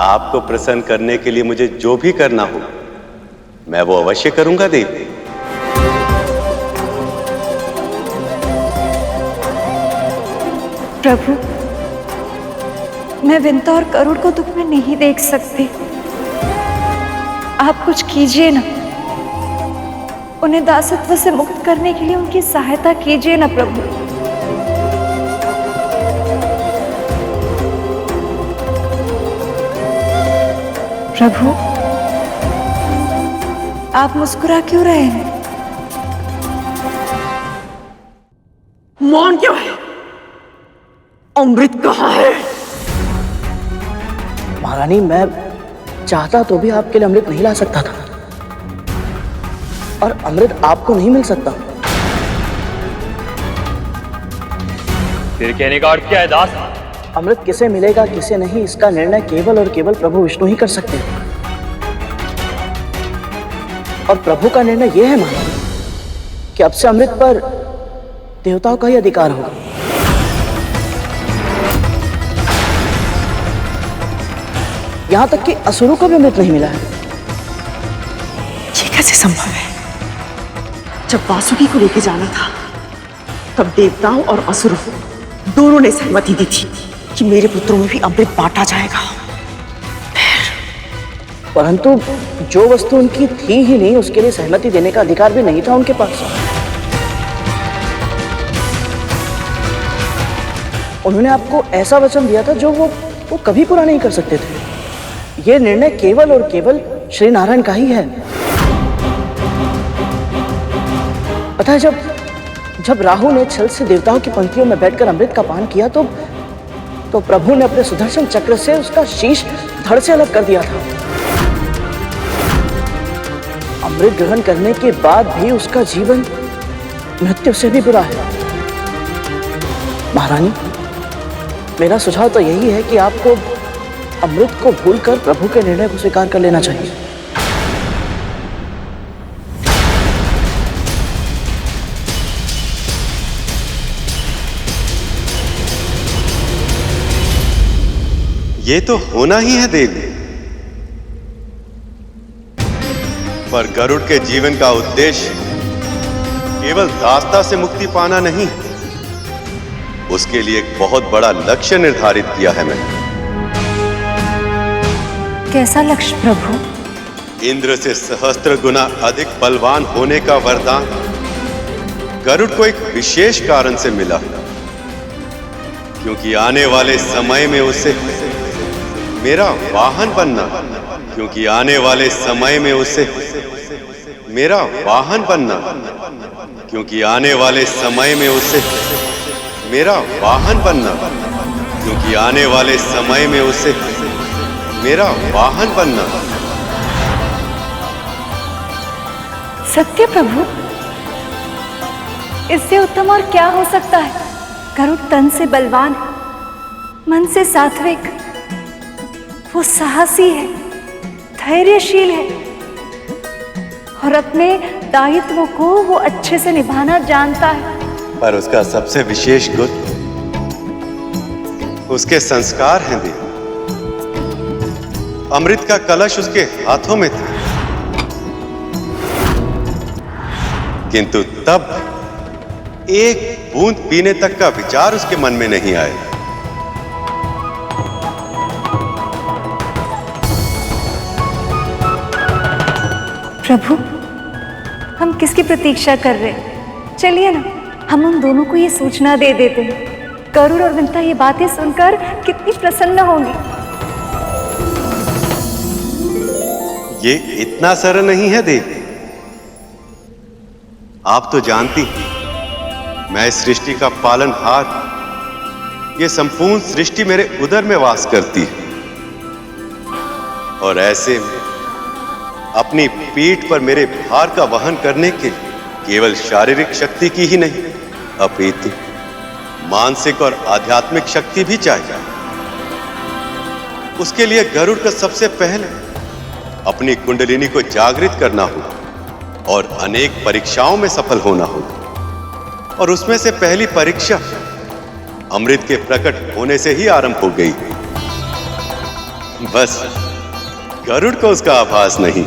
आपको प्रसन्न करने के लिए मुझे जो भी करना हो मैं वो अवश्य करूंगा देवी। प्रभु, मैं विंता और करुण को दुख में नहीं देख सकती। आप कुछ कीजिए ना, उन्हें दासत्व से मुक्त करने के लिए उनकी सहायता कीजिए ना प्रभु। प्रभु, आप मुस्कुरा क्यों रहे हैं? मौन क्यों है? अमृत कहाँ है? महारानी, मैं चाहता तो भी आपके लिए अमृत नहीं ला सकता था, और अमृत आपको नहीं मिल सकता। तेरे कहने का अर्थ क्या है दास? अमृत किसे मिलेगा किसे नहीं, इसका निर्णय केवल और केवल प्रभु विष्णु ही कर सकते हैं। और प्रभु का निर्णय यह है महारानी कि अब से अमृत पर देवताओं का ही अधिकार होगा। यहां तक कि असुरों को भी अमृत नहीं मिला है। ये कैसे संभव है? जब वासुकी को लेके जाना था तब देवताओं और असुरों दोनों ने सहमति दी थी कि मेरे पुत्रों में भी अमृत बांटा जाएगा। परंतु जो वस्तु उनकी थी ही नहीं, उसके लिए सहमति देने का अधिकार भी नहीं था उनके पास। उन्होंने आपको ऐसा वचन दिया था जो वो कभी पूरा नहीं कर सकते थे। यह निर्णय केवल और केवल श्री नारायण का ही है। पता है, जब राहु ने छल से देवताओं की पंक्तियों में बैठकर अमृत का पान किया तो प्रभु ने अपने सुदर्शन चक्र से उसका शीश धड़ से अलग कर दिया था। अमृत ग्रहण करने के बाद भी उसका जीवन मृत्यु से भी बुरा है। महारानी, मेरा सुझाव तो यही है कि आपको अमृत को भूलकर प्रभु के निर्णय को स्वीकार कर लेना चाहिए। ये तो होना ही है देवी। पर गरुड़ के जीवन का उद्देश्य केवल दास्ता से मुक्ति पाना नहीं, उसके लिए एक बहुत बड़ा लक्ष्य निर्धारित किया है मैंने। कैसा लक्ष्य प्रभु? इंद्र से सहस्त्र गुना अधिक बलवान होने का वरदान गरुड़ को एक विशेष कारण से मिला, क्योंकि आने वाले समय में उसे मेरा वाहन बनना, क्योंकि आने वाले समय में उसे मेरा वाहन बनना, क्योंकि आने वाले समय में उसे मेरा वाहन बनना, क्योंकि आने वाले समय में उसे मेरा वाहन बनना। सत्य प्रभु, इससे उत्तम और क्या हो सकता है? गरुड़ तन से बलवान, मन से सात्विक, वो साहसी है, धैर्यशील है और अपने दायित्वों को वो अच्छे से निभाना जानता है। पर उसका सबसे विशेष गुण उसके संस्कार हैं देव। अमृत का कलश उसके हाथों में था, किंतु तब एक बूंद पीने तक का विचार उसके मन में नहीं आया। प्रभु, हम किसकी प्रतीक्षा कर रहे हैं? चलिए ना, हम उन दोनों को ये सूचना दे देते हैं। गरुड़ और विंता ये बातें सुनकर कितनी प्रसन्न होंगी। ये इतना सरल नहीं है देवी। आप तो जानती हैं, मैं इस सृष्टि का पालनहार, ये संपूर्ण सृष्टि मेरे उदर में वास करती है और ऐसे में अपनी पीठ पर मेरे भार का वहन करने के केवल शारीरिक शक्ति की ही नहीं, अपितु मानसिक और आध्यात्मिक शक्ति भी चाहिए। उसके लिए गरुड़ का सबसे पहले अपनी कुंडलिनी को जागृत करना होगा और अनेक परीक्षाओं में सफल होना होगा, और उसमें से पहली परीक्षा अमृत के प्रकट होने से ही आरंभ हो गई। बस गरुड़ को उसका आभास नहीं।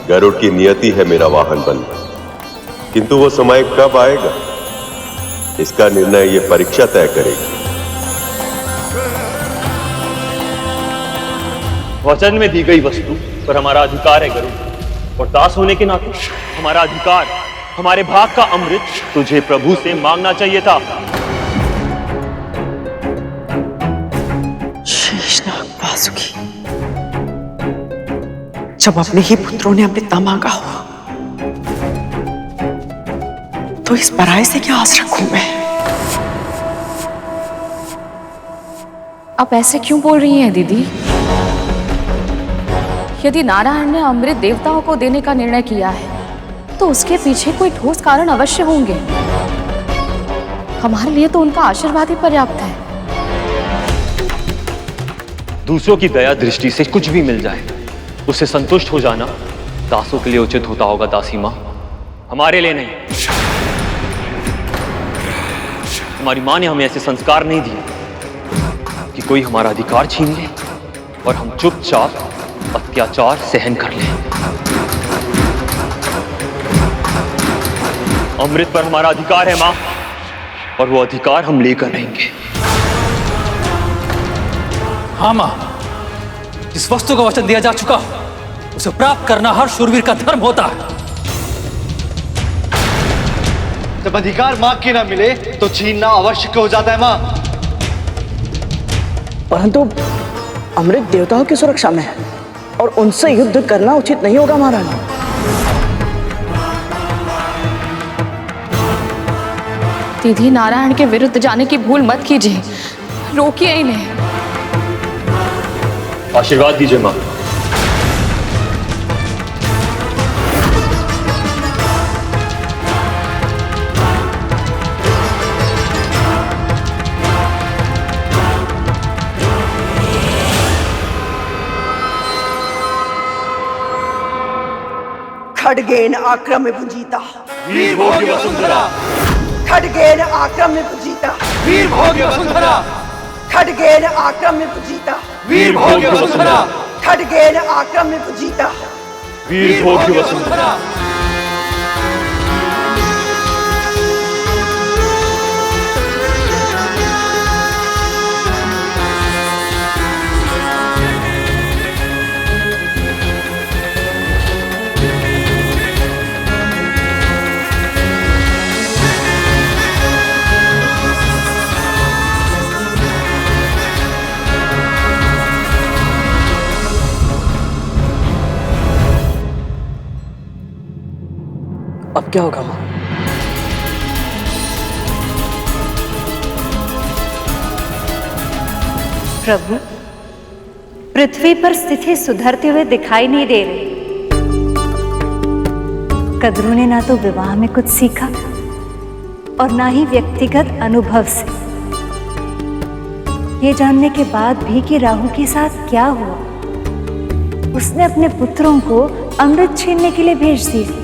गरुड़ की नियति है मेरा वाहन बनना, किंतु वो समय कब आएगा, इसका निर्णय ये परीक्षा तय करेगी। वचन में दी गई वस्तु पर हमारा अधिकार है गरुड़, और दास होने के नाते हमारा अधिकार, हमारे भाग का अमृत तुझे प्रभु से मांगना चाहिए था। शेषनाग वासुकी, जब अपने ही पुत्रों ने अमृत ना मांगा हो तो इस पराये से क्या आस रखूं मैं? आप ऐसे क्यों बोल रही हैं दीदी? यदि नारायण ने अमृत देवताओं को देने का निर्णय किया है तो उसके पीछे कोई ठोस कारण अवश्य होंगे। हमारे लिए तो उनका आशीर्वाद ही पर्याप्त है। दूसरों की दया दृष्टि से कुछ भी मिल जाए उससे संतुष्ट हो जाना दासों के लिए उचित होता होगा दासी माँ, हमारे लिए नहीं। हमारी माँ ने हमें ऐसे संस्कार नहीं दिए कि कोई हमारा अधिकार छीन ले और हम चुपचाप अत्याचार सहन कर लें। अमृत पर हमारा अधिकार है माँ, और वो अधिकार हम लेकर रहेंगे। हाँ माँ, जिस वस्तु का वचन दिया जा चुका हो उसे प्राप्त करना हर शूरवीर का धर्म होता है। जब अधिकार माँ के ना मिले तो छीनना आवश्यक हो जाता है माँ। परंतु अमृत देवताओं की सुरक्षा में है और उनसे युद्ध करना उचित नहीं होगा महारानी। दीदी, नारायण के विरुद्ध जाने की भूल मत कीजिए, रोकिए इन्हें। आशीर्वाद दीजिए माँ। खड्गेन आक्रम्य भुजिता वीर भोग्य वसुंधरा, खड्गेन आक्रम्य भुजिता वीर भोग्य वसुंधरा, खड्गेन आक्रम्य भुजिता वीर भोग्य वसुंधरा, खड्गेन आक्रम्य भुजिता वीर भोग्य वसुंधरा। अब क्या होगा मां? प्रभु, पृथ्वी पर स्थिति सुधरते हुए दिखाई नहीं दे रही। कद्रू ने ना तो विवाह में कुछ सीखा और ना ही व्यक्तिगत अनुभव से। ये जानने के बाद भी कि राहु के साथ क्या हुआ, उसने अपने पुत्रों को अमृत छीनने के लिए भेज दिया।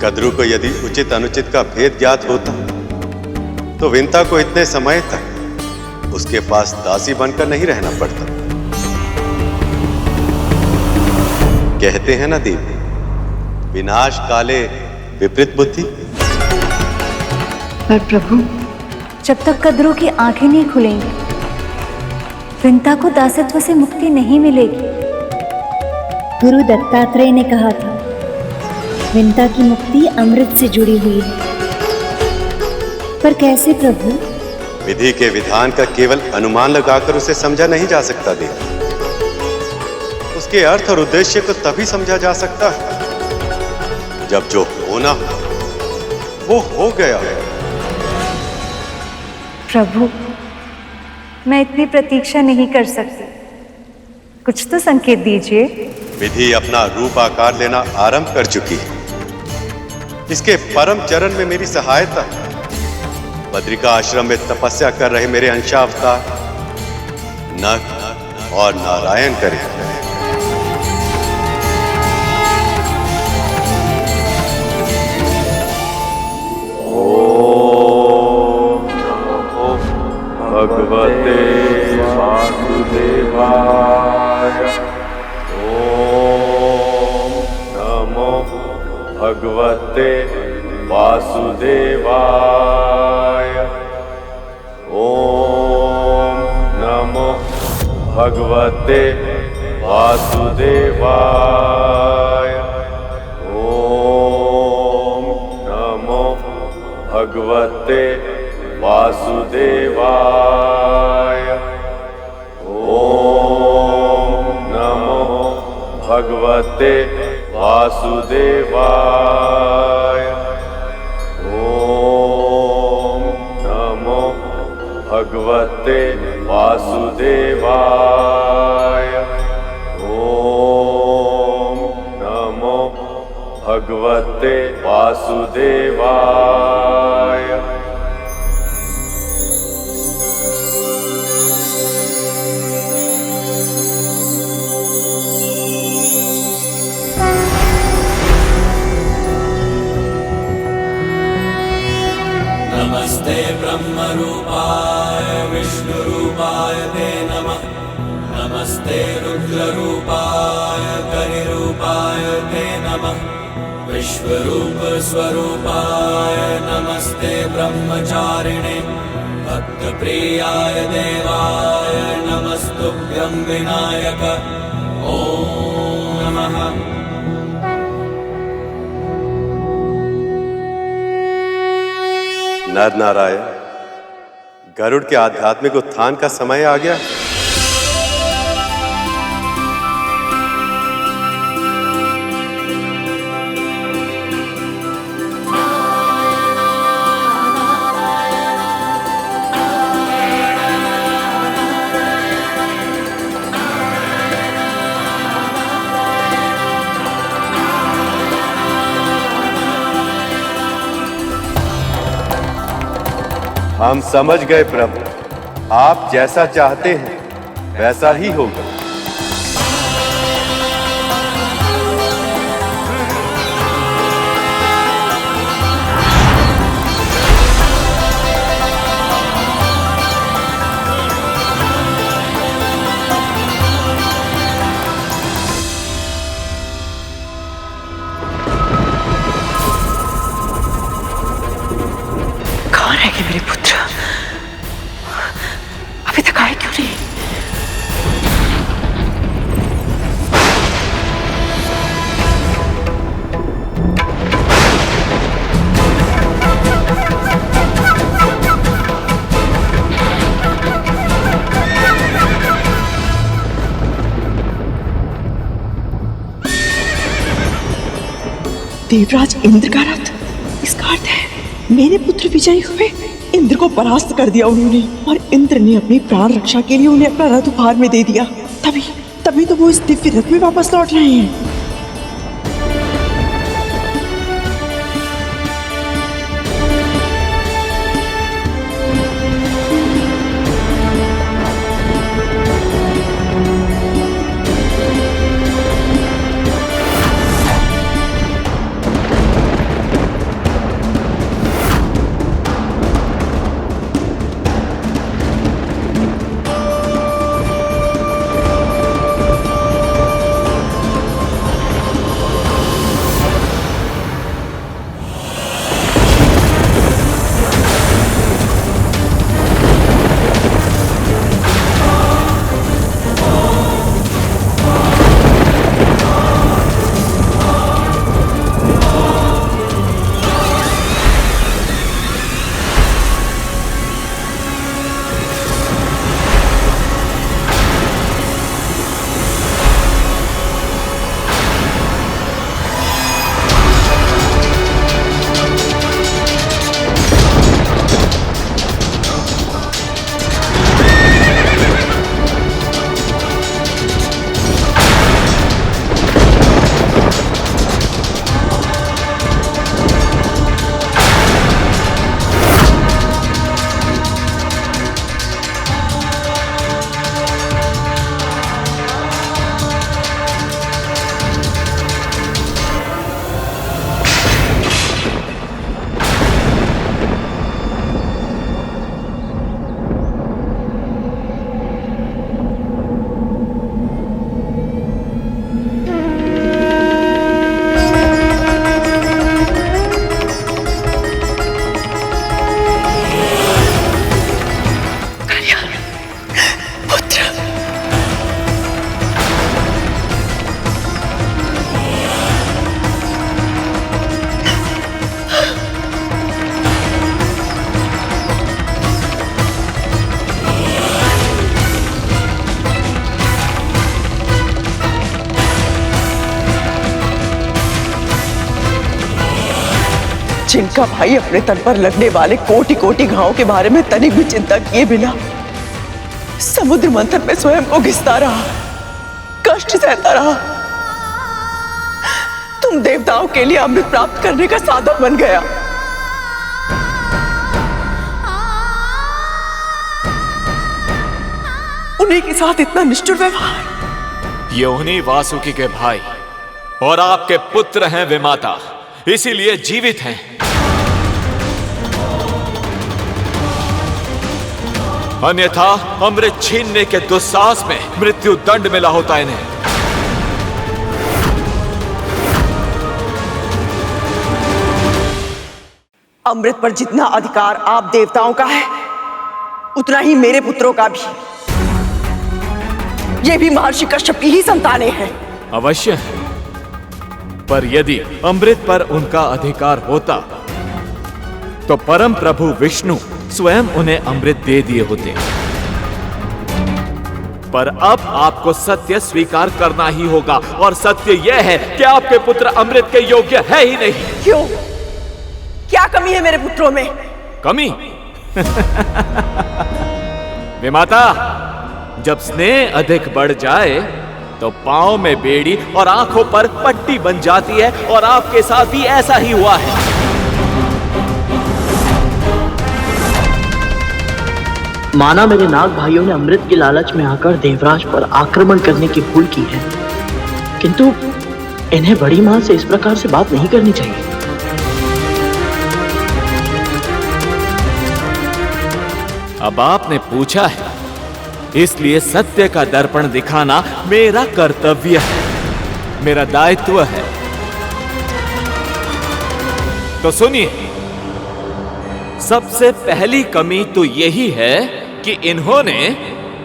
कद्रू को यदि उचित अनुचित का भेद ज्ञात होता तो विंता को इतने समय तक उसके पास दासी बनकर नहीं रहना पड़ता। कहते हैं ना देवी, विनाश काले विपरीत बुद्धि। पर प्रभु, जब तक कद्रू की आंखें नहीं खुलेंगी, विंता को दासत्व से मुक्ति नहीं मिलेगी। गुरु दत्तात्रेय ने कहा था, विंता की मुक्ति अमृत से जुड़ी हुई है। पर कैसे प्रभु? विधि के विधान का केवल अनुमान लगाकर उसे समझा नहीं जा सकता देवी। उसके अर्थ और उद्देश्य को तभी समझा जा सकता है जब जो होना वो हो गया है। प्रभु, मैं इतनी प्रतीक्षा नहीं कर सकती, कुछ तो संकेत दीजिए। विधि अपना रूप आकार लेना आरंभ कर चुकी है। इसके परम चरण में मेरी सहायता। बद्रिका आश्रम में तपस्या कर रहे मेरे अंशावतार नग और नारायण करें। ओम नमो भगवते वासुदेवाय। ओम नमो भगवते वासुदेवाय। ओम नमो भगवते वासुदेवाय। ओम नमो भगवते वासुदेवाय। ओम नमो भगवते वासुदेवाय। ओम नमो भगवते वासुदेवाय। ओम नमो भगवते वासुदेवाय। नमस्ते ब्रह्मरूपाय विष्णुरूपाय ते नमः। नमस्ते रुद्ररूपाय करिरूपाय ते नमः। विश्वरूप स्वरूपाय नमस्ते ब्रह्मचारिणे। भक्तप्रियाय देवाय नमस्तुभ्यं विनायक। ओम नमः। नर नारायण, गरुड़ के आध्यात्मिक उत्थान का समय आ गया। हम समझ गए प्रभु, आप जैसा चाहते हैं वैसा ही होगा। कहाँ रह गए मेरे पुत्र? अभी तक आए क्यों नहीं? देवराज इंद्र का रथ, इसका अर्थ है मेरे पुत्र विजयी हुए। इंद्र को परास्त कर दिया उन्होंने, और इंद्र ने अपनी प्राण रक्षा के लिए उन्हें अपना रथ उपहार में दे दिया। तभी तो वो इस दिव्य रथ में वापस लौट रहे हैं। जिनका भाई अपने तन पर लगने वाले कोटि कोटि घावों के बारे में तनिक भी चिंता किए बिना समुद्र मंथन में स्वयं को घिसता रहा, कष्ट सहता रहा, तुम देवताओं के लिए अमृत प्राप्त करने का साधन बन गया। उन्हीं के साथ इतना निष्ठुर व्यवहार। ये उन्हीं वासुकी के भाई और आपके पुत्र हैं विमाता, इसीलिए जीवित हैं। अन्यथा अमृत छीनने के दुस्साहस में मृत्यु दंड मिला होता इन्हें। अमृत पर जितना अधिकार आप देवताओं का है, उतना ही मेरे पुत्रों का भी। ये भी महर्षि कश्यप की ही संतानें हैं। अवश्य है, पर यदि अमृत पर उनका अधिकार होता तो परम प्रभु विष्णु स्वयं उन्हें अमृत दे दिए होते। पर अब आपको सत्य स्वीकार करना ही होगा, और सत्य यह है कि आपके पुत्र अमृत के योग्य है ही नहीं। क्यों? क्या कमी है मेरे पुत्रों में? कमी? विमाता, जब स्नेह अधिक बढ़ जाए तो पांव में बेड़ी और आंखों पर पट्टी बन जाती है, और आपके साथ भी ऐसा ही हुआ है। माना मेरे नाग भाइयों ने अमृत की लालच में आकर देवराज पर आक्रमण करने की भूल की है, किंतु इन्हें बड़ी मां से इस प्रकार से बात नहीं करनी चाहिए। अब आपने पूछा है, इसलिए सत्य का दर्पण दिखाना मेरा कर्तव्य है, मेरा दायित्व है। तो सुनिए, सबसे पहली कमी तो यही है कि इन्होंने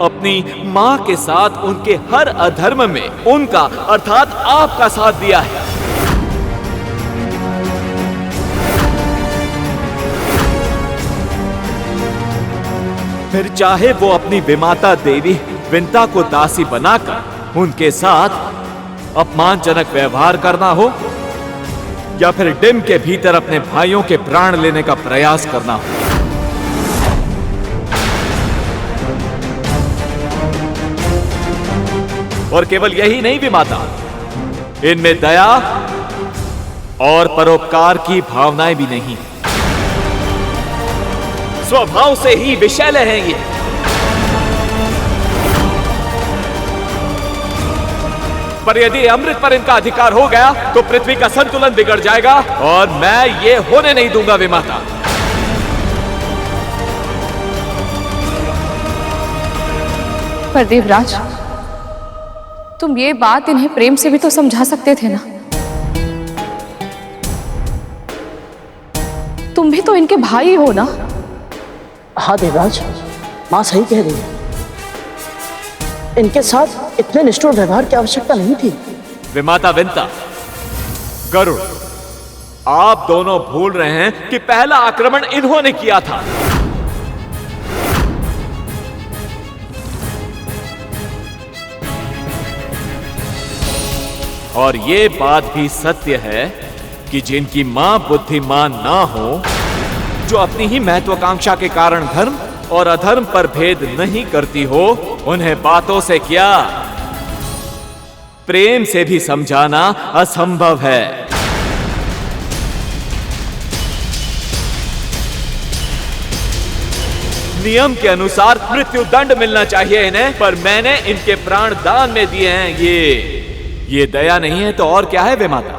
अपनी मां के साथ उनके हर अधर्म में उनका अर्थात आपका साथ दिया है। फिर चाहे वो अपनी विमाता देवी विंता को दासी बनाकर उनके साथ अपमानजनक व्यवहार करना हो या फिर डिम के भीतर अपने भाइयों के प्राण लेने का प्रयास करना हो। और केवल यही नहीं विमाता, इनमें दया और परोपकार की भावनाएं भी नहीं। स्वभाव से ही विषैले हैं ये। पर यदि अमृत पर इनका अधिकार हो गया तो पृथ्वी का संतुलन बिगड़ जाएगा और मैं ये होने नहीं दूंगा विमाता। पर देवराज, तुम ये बात इन्हें प्रेम से भी तो समझा सकते थे ना। तुम भी तो इनके भाई हो ना। हाँ देवराज, माँ सही कह रही है। इनके साथ इतने निष्ठुर व्यवहार की आवश्यकता नहीं थी। विमाता विंता, गरुड़, आप दोनों भूल रहे हैं कि पहला आक्रमण इन्होंने किया था। और ये बात भी सत्य है कि जिनकी मां बुद्धिमान ना हो, जो अपनी ही महत्वाकांक्षा के कारण धर्म और अधर्म पर भेद नहीं करती हो, उन्हें बातों से क्या प्रेम से भी समझाना असंभव है। नियम के अनुसार मृत्यु दंड मिलना चाहिए इन्हें, पर मैंने इनके प्राण दान में दिए हैं। ये दया नहीं है तो और क्या है विमाता?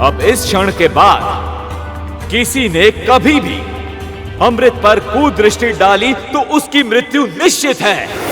अब इस क्षण के बाद किसी ने कभी भी अमृत पर कुदृष्टि डाली तो उसकी मृत्यु निश्चित है।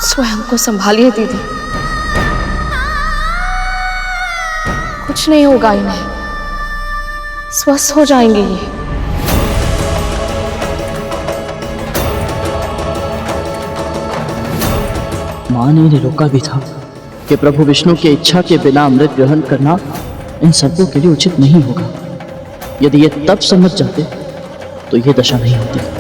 स्वयं को संभालिए दीदी, कुछ नहीं होगा इन्हें, स्वस्थ हो जाएंगे ये। मां ने इन्हें रोका भी था कि प्रभु विष्णु की इच्छा के बिना अमृत ग्रहण करना इन सबों के लिए उचित नहीं होगा। यदि ये तब समझ जाते तो ये दशा नहीं होती।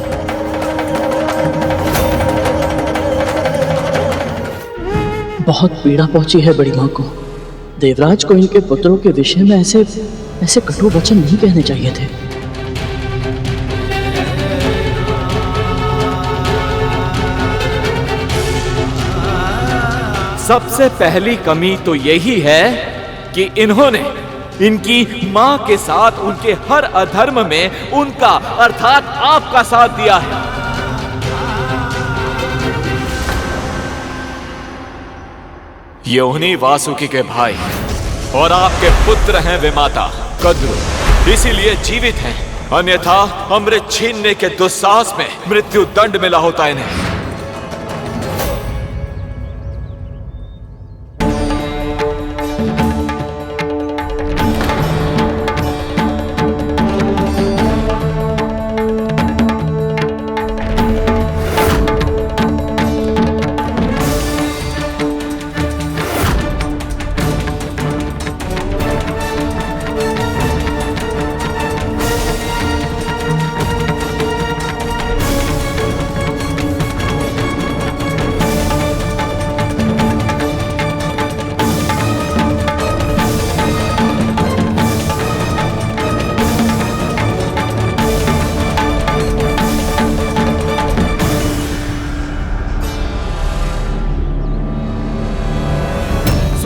बहुत पीड़ा पहुंची है बड़ी मां को। देवराज को इनके पुत्रों के विषय में ऐसे कटु वचन नहीं कहने चाहिए थे। सबसे पहली कमी तो यही है कि इन्होंने इनकी मां के साथ उनके हर अधर्म में उनका अर्थात आपका साथ दिया है। ये उन्हीं वासुकी के भाई और आपके पुत्र हैं विमाता कद्रु, इसीलिए जीवित हैं, अन्यथा अमृत छीनने के दुस्साहस में मृत्यु दंड मिला होता इन्हें।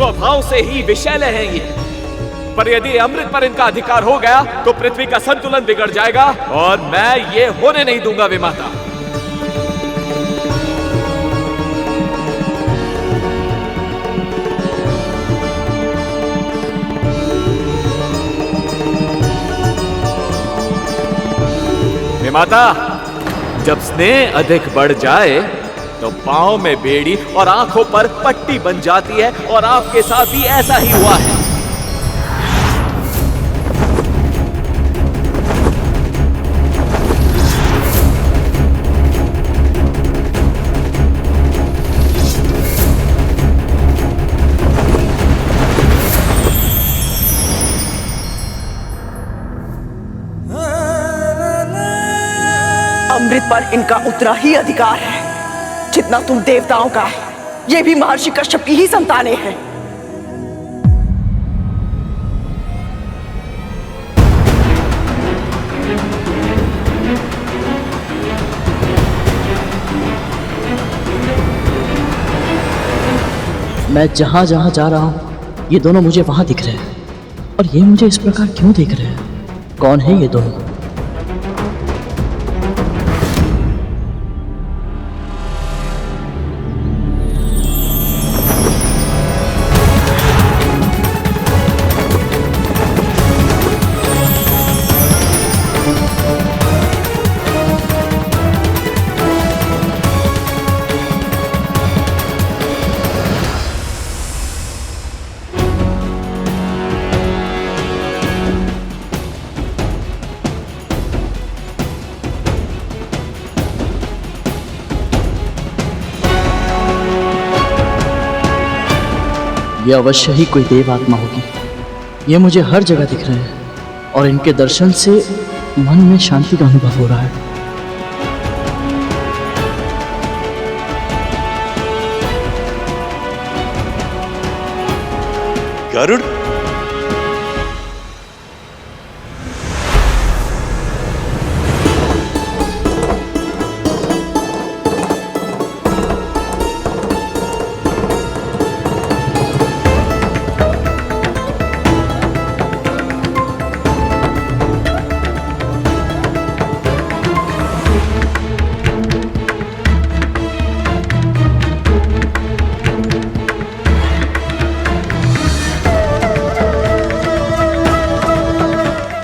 स्वभाव से ही विषैले हैं ये, पर यदि अमृत पर इनका अधिकार हो गया तो पृथ्वी का संतुलन बिगड़ जाएगा और मैं ये होने नहीं दूंगा विमाता। विमाता, जब स्नेह अधिक बढ़ जाए तो पांव में बेड़ी और आंखों पर पट्टी बन जाती है, और आपके साथ भी ऐसा ही हुआ है। अमृत पर इनका उतना ही अधिकार है जितना तुम देवताओं का है। ये भी महर्षि कश्यप की ही संतानें हैं। मैं जहां जहां जा रहा हूं ये दोनों मुझे वहां दिख रहे हैं, और ये मुझे इस प्रकार क्यों देख रहे हैं? कौन है ये दोनों? ये अवश्य ही कोई देव आत्मा होगी। ये मुझे हर जगह दिख रहे हैं और इनके दर्शन से मन में शांति का अनुभव हो रहा है। गरुड़,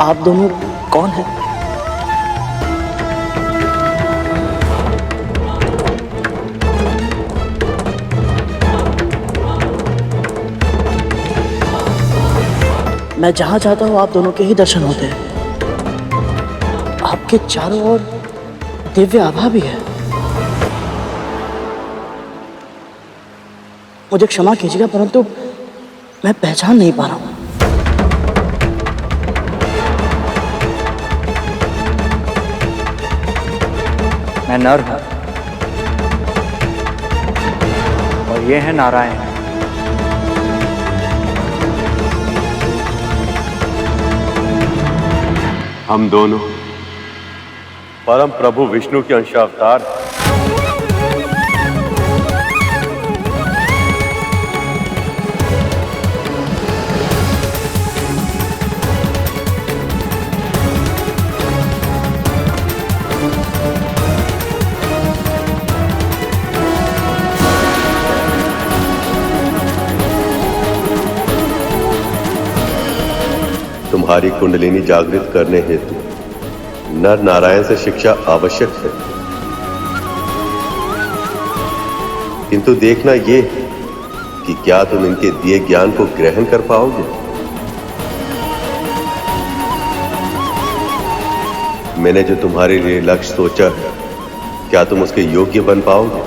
आप दोनों कौन हैं? मैं जहां जाता हूं आप दोनों के ही दर्शन होते हैं। आपके चारों ओर दिव्य आभा भी है। मुझे क्षमा कीजिएगा परंतु मैं पहचान नहीं पा रहा हूं। मैं नर हूं और ये है नारायण। हम दोनों परम प्रभु विष्णु के अंशावतार हैं। तुम्हारी कुंडलिनी जागृत करने हेतु नर नारायण से शिक्षा आवश्यक है, किंतु देखना ये कि क्या तुम इनके दिए ज्ञान को ग्रहण कर पाओगे। मैंने जो तुम्हारे लिए लक्ष्य सोचा है, क्या तुम उसके योग्य बन पाओगे?